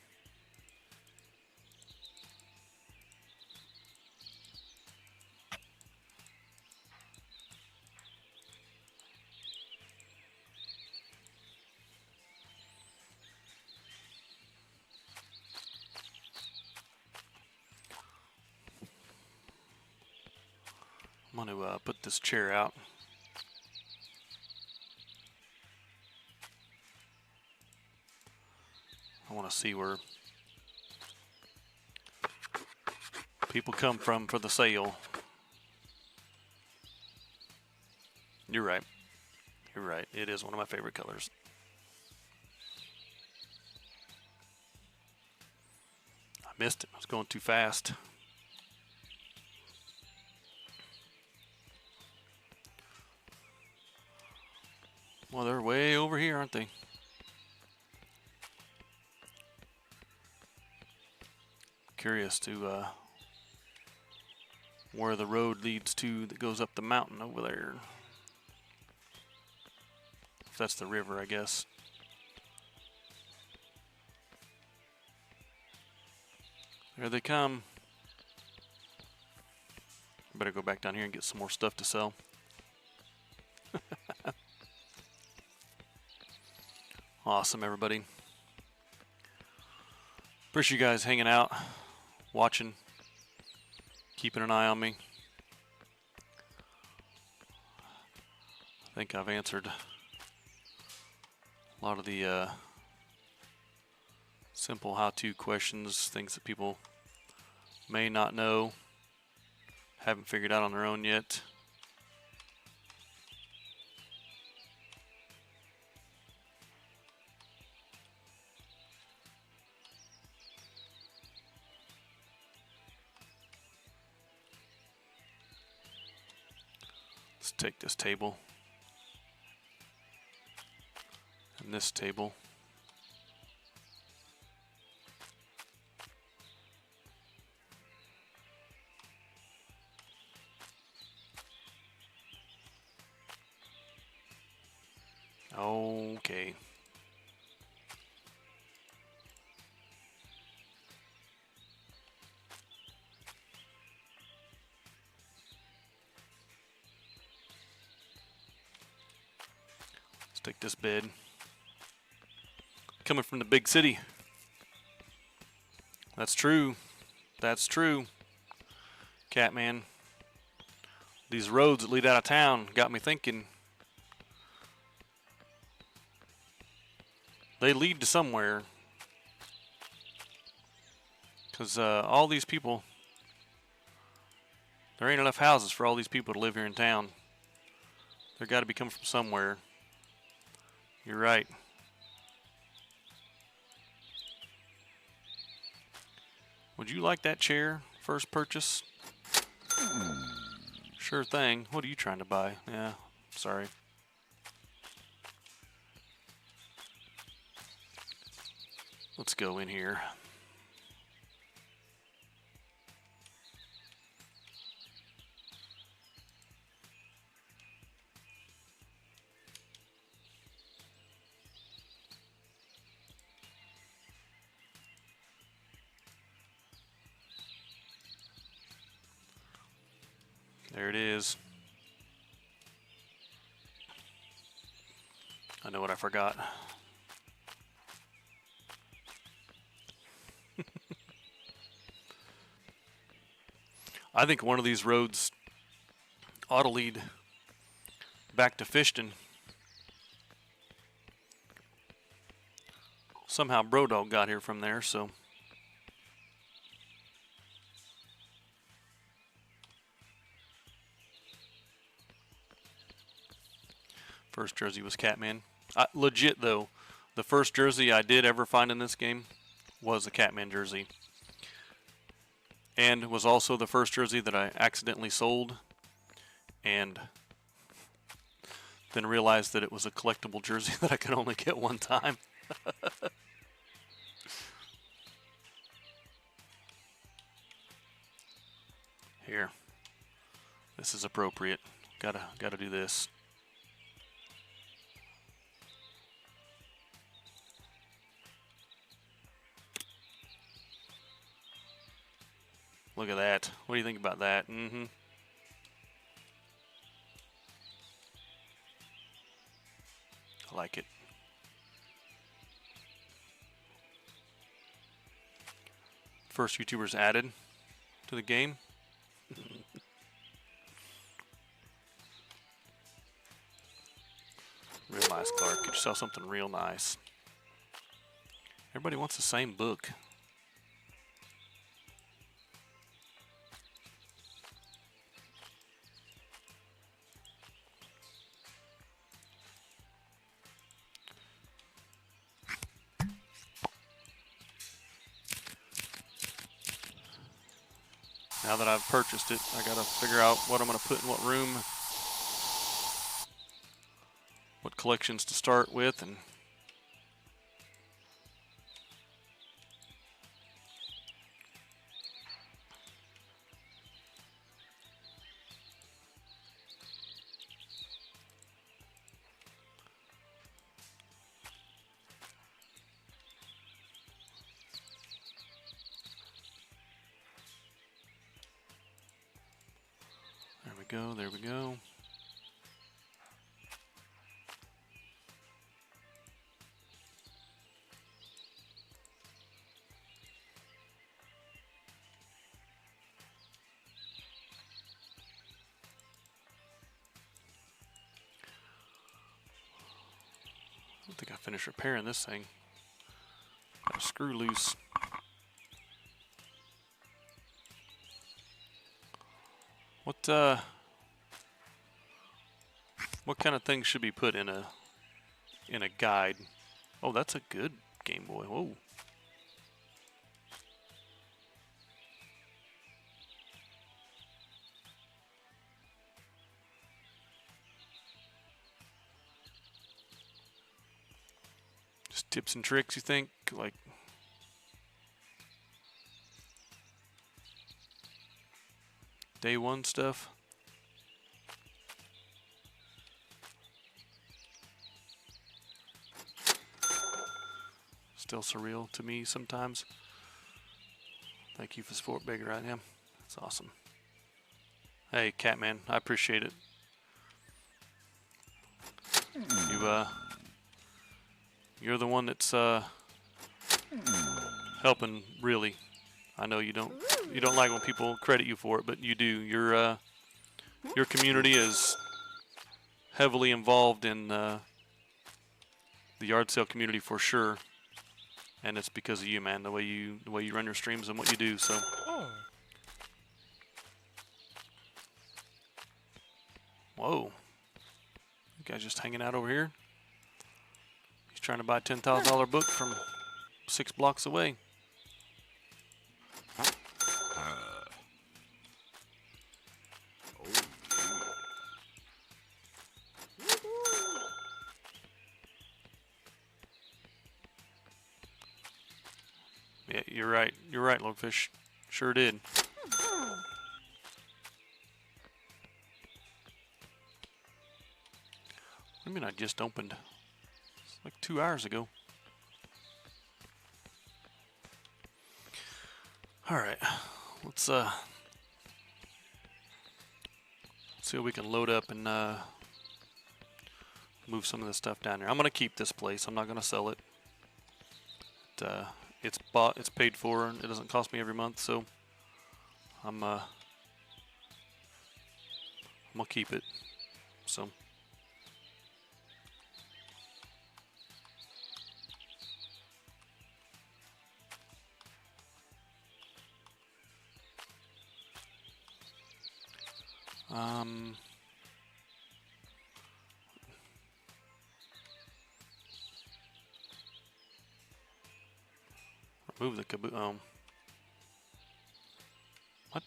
I'm going to put this chair out. I want to see where people come from for the sale. You're right. You're right. It is one of my favorite colors. I missed it. I was going too fast. Well, they're way over here, aren't they? Curious to where the road leads to that goes up the mountain over there. If that's the river, I guess. There they come. Better go back down here and get some more stuff to sell. Awesome, everybody. Appreciate you guys hanging out, watching, keeping an eye on me. I think I've answered a lot of the simple how-to questions, things that people may not know, haven't figured out on their own yet. Let's take this table and this table. Okay. take this bed. Coming from the big city. That's true. That's true. Catman. These roads that lead out of town got me thinking. They lead to somewhere. Because all these people, there ain't enough houses for all these people to live here in town. They're got to be coming from somewhere. You're right. Would you like that chair? First purchase? Sure thing. What are you trying to buy? Yeah, sorry. Let's go in here. There it is. I know what I forgot. I think one of these roads ought to lead back to Fishton. Somehow Brodog got here from there, so. First jersey was Catman. Legit, though, the first jersey I did ever find in this game was a Catman jersey. And was also the first jersey that I accidentally sold. And then realized that it was a collectible jersey that I could only get one time. Here. This is appropriate. Gotta do this. Look at that. What do you think about that? Mm-hmm. I like it. First YouTubers added to the game. Real nice, Clark. Get yourself something real nice. Everybody wants the same book. Now that I've purchased it, I gotta figure out what I'm gonna put in what room, what collections to start with, and there we go. I don't think I finished repairing this thing. Got a screw loose. What kind of things should be put in a guide? Oh, that's a good Game Boy. Whoa. Just tips and tricks, you think? Like day one stuff? Still surreal to me sometimes. Thank you for support, Bigger I Am. That's awesome. Hey, Catman, I appreciate it. You're the one that's helping, really. I know you don't like when people credit you for it, but you do. Your community is heavily involved in the yard sale community for sure, and it's because of you, man. The way you run your streams and what you do. So. Whoa. You guys just hanging out over here? He's trying to buy a $10,000 book from 6 blocks away. Yeah, you're right. You're right, Lordfish. Sure did. I mean, I just opened. It's like 2 hours ago. All right, let's see what we can load up and move some of this stuff down there. I'm gonna keep this place. I'm not gonna sell it. It's bought. It's paid for, and it doesn't cost me every month. So I'm gonna keep it. So. Remove the caboose. What?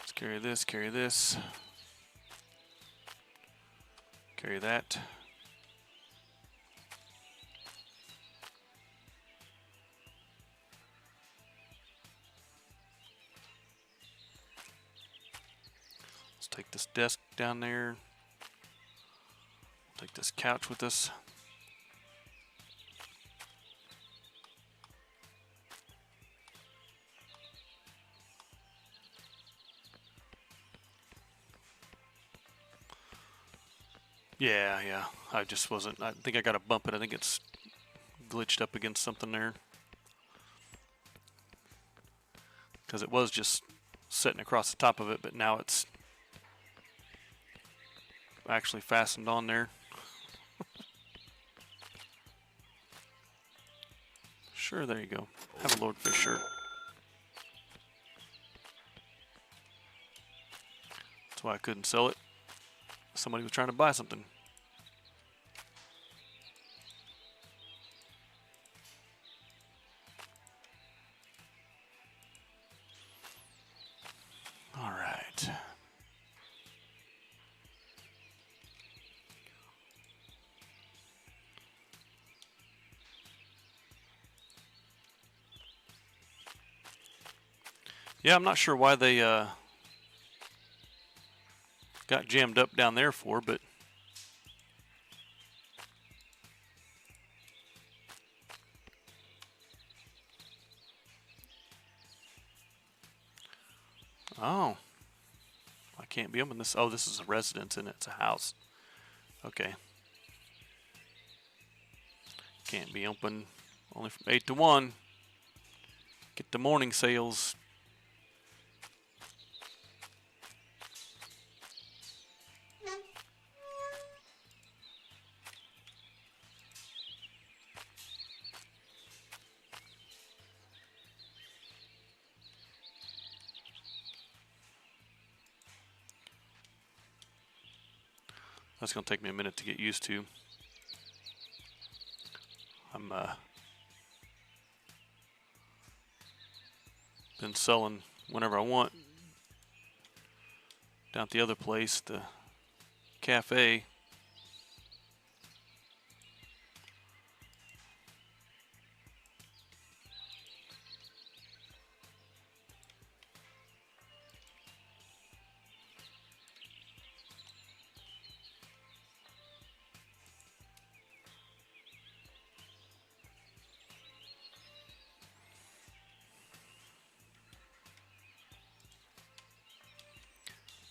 Let's carry this, carry this. Carry that. Let's take this desk down there. Take this couch with us. Yeah. I just wasn't. I think I got to bump it. I think it's glitched up against something there. Because it was just sitting across the top of it, but now it's actually fastened on there. Sure, there you go. Have a Lordfish shirt. That's why I couldn't sell it. Somebody was trying to buy something. All right. Yeah, I'm not sure why they got jammed up down there for, but oh, I can't be open this. Oh, this is a residence and it's a house. Okay. Can't be open only from 8 to 1. Get the morning sales. That's going to take me a minute to get used to. I'm been selling whenever I want. Down at the other place, the cafe.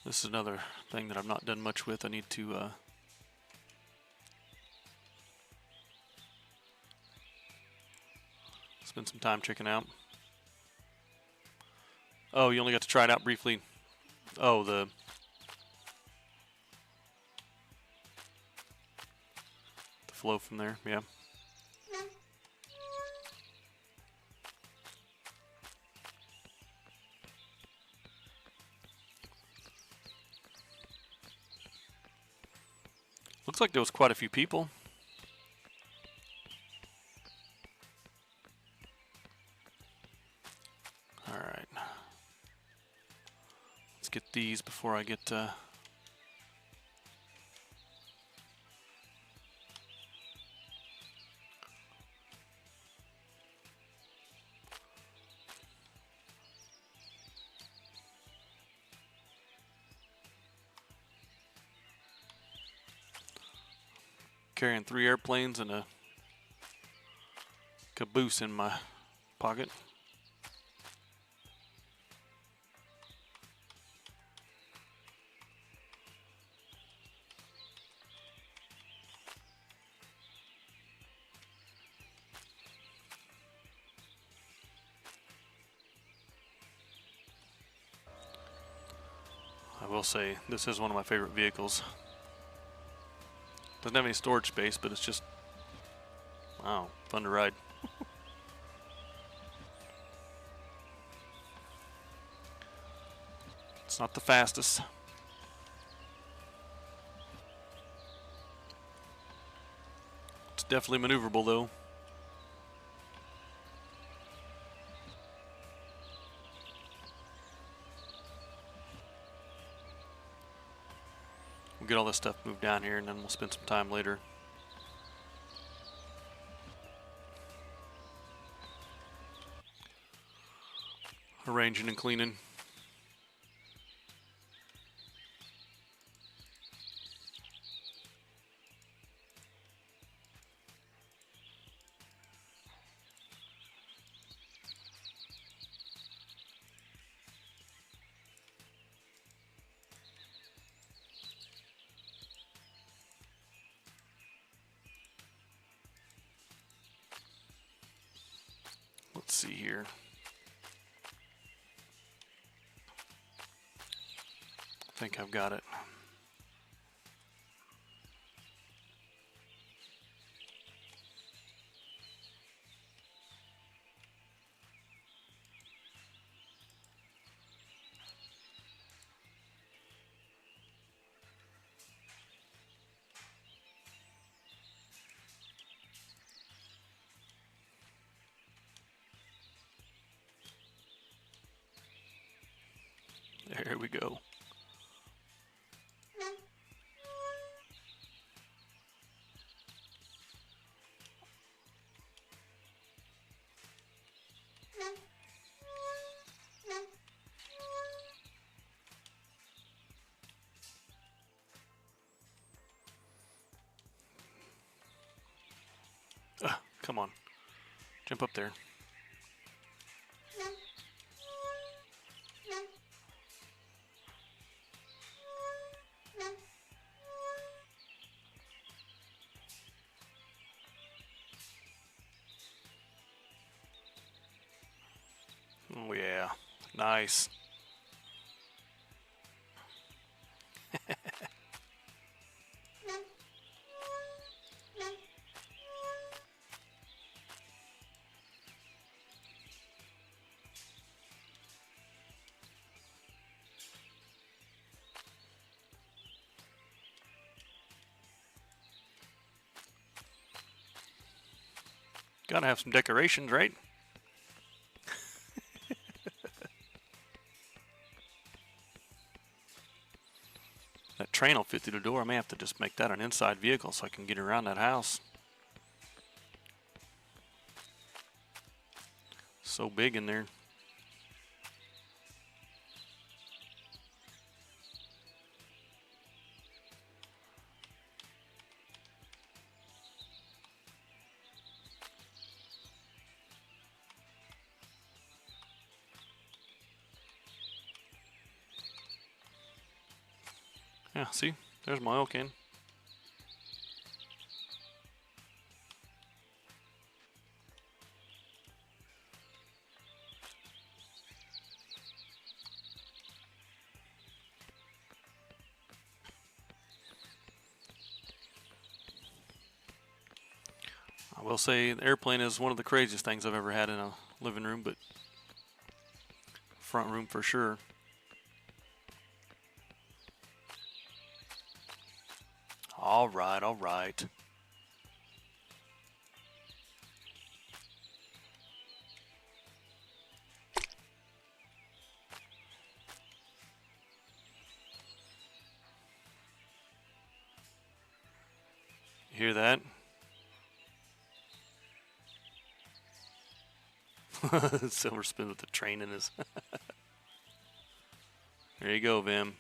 This is another thing that I've not done much with. I need to spend some time checking out. Oh, you only got to try it out briefly. Oh, the flow from there, yeah. Looks like there was quite a few people. All right. Let's get these before I get carrying 3 airplanes and a caboose in my pocket. I will say, this is one of my favorite vehicles. Doesn't have any storage space, but it's just, wow, fun to ride. It's not the fastest. It's definitely maneuverable though. We'll get all this stuff moved down here and then we'll spend some time later arranging and cleaning. Let's see here. I think I've got it. There we go. Come on. Jump up there. Oh yeah, nice. Gotta have some decorations, right? That train will fit through the door. I may have to just make that an inside vehicle so I can get around that house. So big in there. Yeah, see? There's my oil can. I will say the airplane is one of the craziest things I've ever had in a living room, but front room for sure. All right, all right. You hear that? Silver spin with the train in his. There you go, Vim.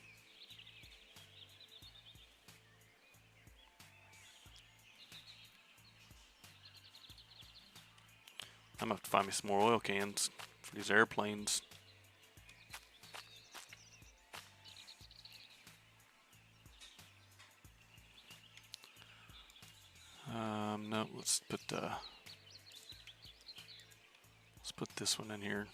I'm gonna have to find me some more oil cans for these airplanes. No, let's put this one in here.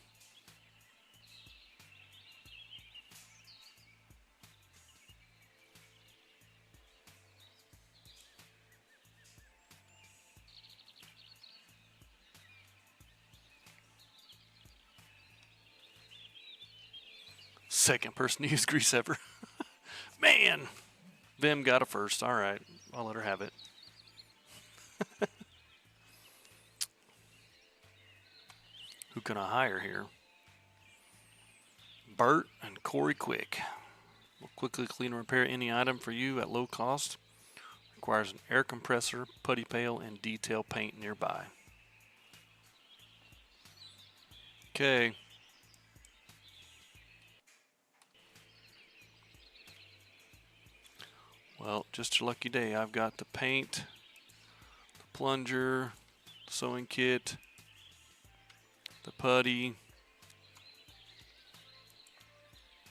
Second person to use grease ever. Man, Vim got it first. All right, I'll let her have it. Who can I hire here? Bert and Corey Quick. Will quickly clean and repair any item for you at low cost. Requires an air compressor, putty pail, and detail paint nearby. Okay. Well, just your lucky day. I've got the paint, the plunger, the sewing kit, the putty,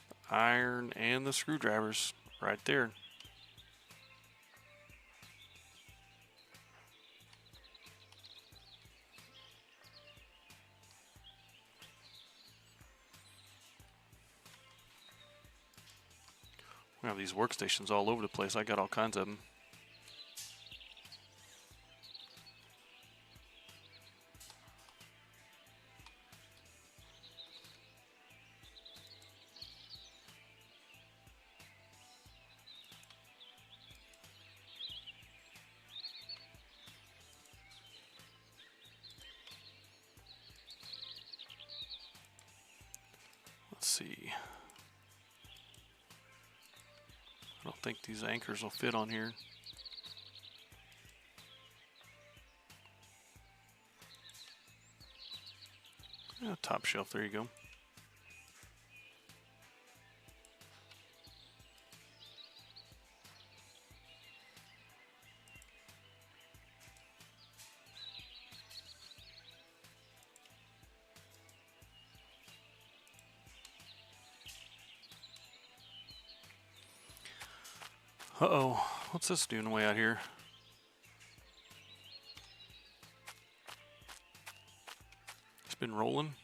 the iron, and the screwdrivers right there. We have these workstations all over the place. I got all kinds of them. Let's see. I don't think these anchors will fit on here. Yeah, top shelf, there you go. Uh-oh, what's this doing way out here? It's been rolling.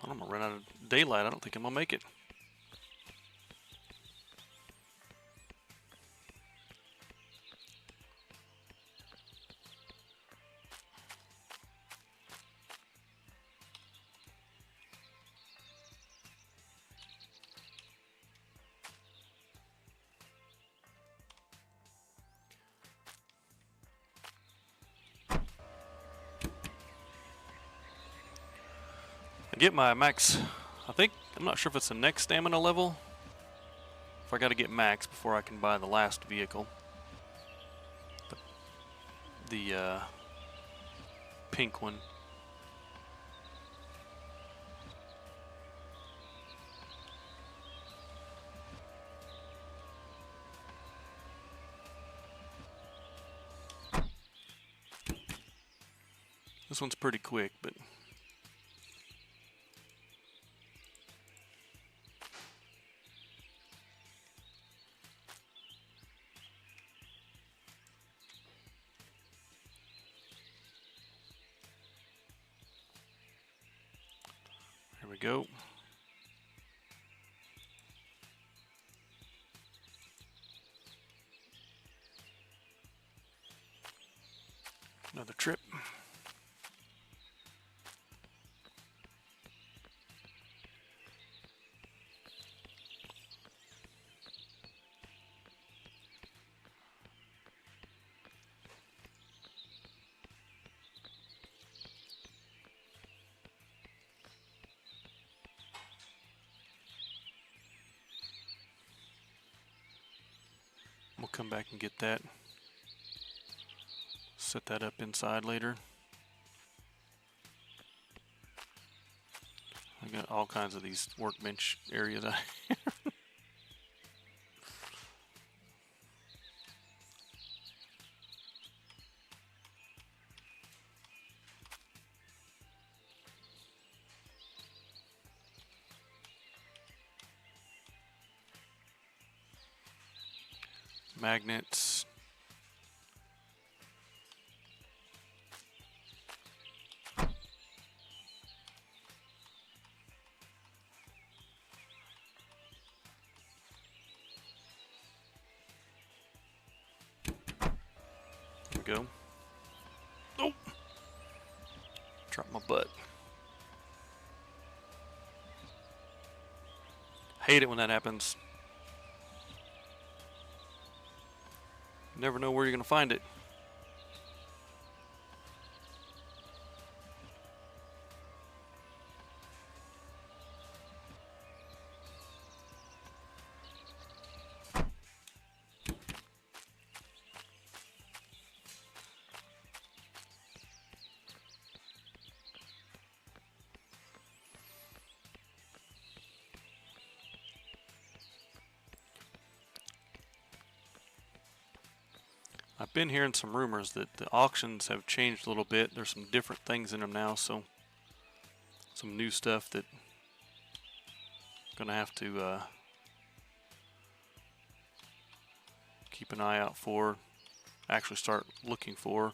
I'm gonna run out of daylight. I don't think I'm gonna make it. Get my max. I'm not sure if it's the next stamina level. If I got to get max before I can buy the last vehicle. The pink one. This one's pretty quick, but There we go. Another trip. We'll come back and get that. Set that up inside later. I got all kinds of these workbench areas. Magnets. There we go. Oh! Dropped my butt. Hate it when that happens. Never know where you're going to find it. I've been hearing some rumors that the auctions have changed a little bit. There's some different things in them now, so some new stuff that I'm gonna have to keep an eye out for, actually start looking for.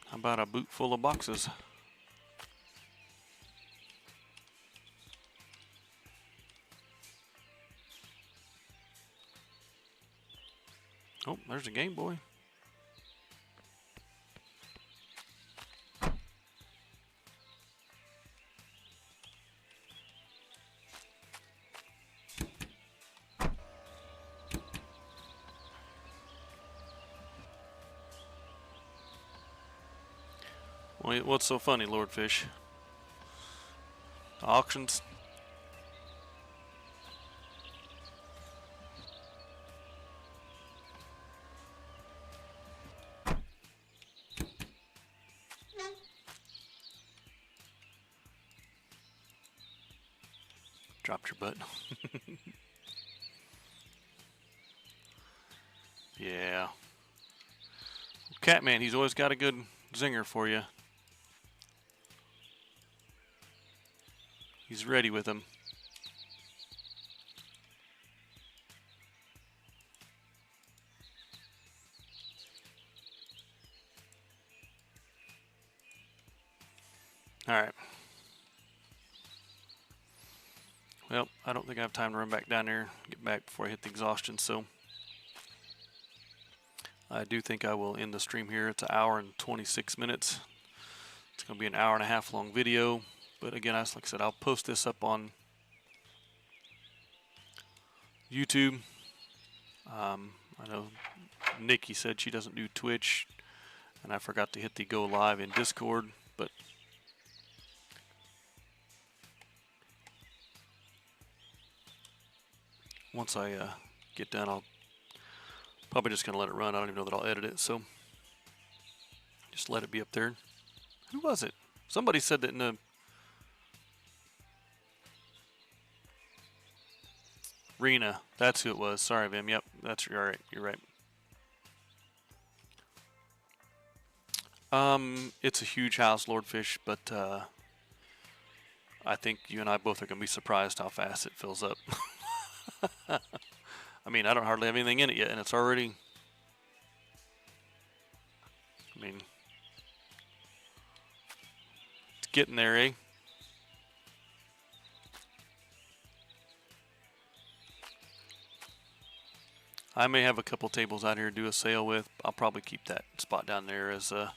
How about a boot full of boxes? Oh, there's a Game Boy. What's so funny, Lord Fish? Auctions? Dropped your butt. Yeah. Catman, he's always got a good zinger for you. He's ready with them. All right. Well, I don't think I have time to run back down there, get back before I hit the exhaustion, so I do think I will end the stream here. It's an hour and 26 minutes. It's going to be an hour and a half long video, but again, like I said, I'll post this up on YouTube. I know Nikki said she doesn't do Twitch, and I forgot to hit the go live in Discord, but once I get done, I'll probably just going to let it run. I don't even know that I'll edit it, so just let it be up there. Who was it? Somebody said that in the Rena. That's who it was. Sorry, Vim. Yep, that's all right. You're right. It's a huge house, Lordfish, but I think you and I both are going to be surprised how fast it fills up. I mean, I don't hardly have anything in it yet, and it's already. I mean, it's getting there, eh? I may have a couple tables out here to do a sale with. I'll probably keep that spot down there as a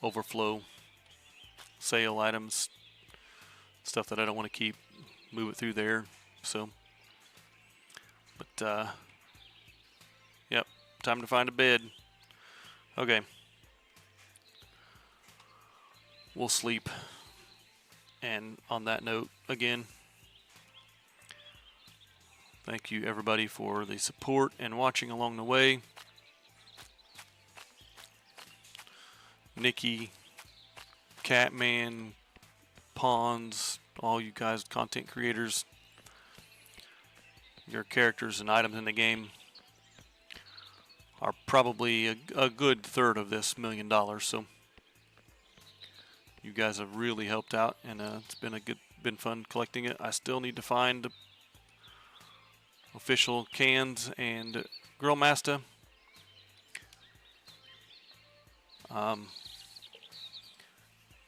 overflow sale items, stuff that I don't want to keep. Move it through there. So, but yep, time to find a bed. Okay, we'll sleep. And on that note, again, thank you everybody for the support and watching along the way. Nikki, Catman, Pawns, all you guys, content creators, your characters and items in the game are probably a good third of this $1 million. So you guys have really helped out, and it's been fun collecting it. I still need to find official cans and grill master.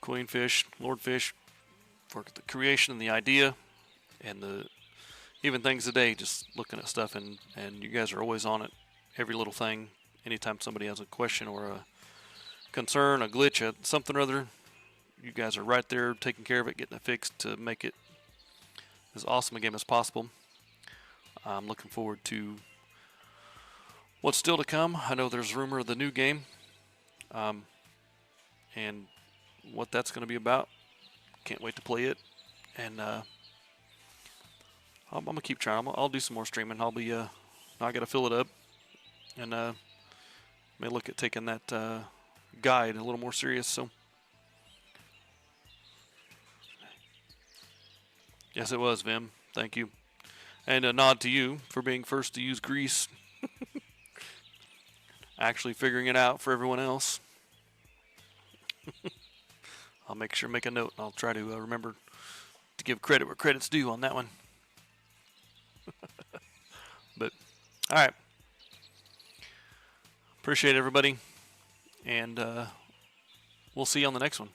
Queenfish, Lordfish, for the creation and the idea, and the even things today. Just looking at stuff, and you guys are always on it. Every little thing. Anytime somebody has a question or a concern, a glitch, something or other, you guys are right there taking care of it, getting it fixed to make it as awesome a game as possible. I'm looking forward to what's still to come. I know there's rumor of the new game, and what that's going to be about. Can't wait to play it, and I'm gonna keep trying. I'll do some more streaming. I got to fill it up, and may look at taking that guide a little more serious. So, yes, it was Vim. Thank you, and a nod to you for being first to use grease. Actually figuring it out for everyone else. I'll make sure make a note, and I'll try to remember to give credit where credit's due on that one. But, all right. Appreciate everybody, and we'll see you on the next one.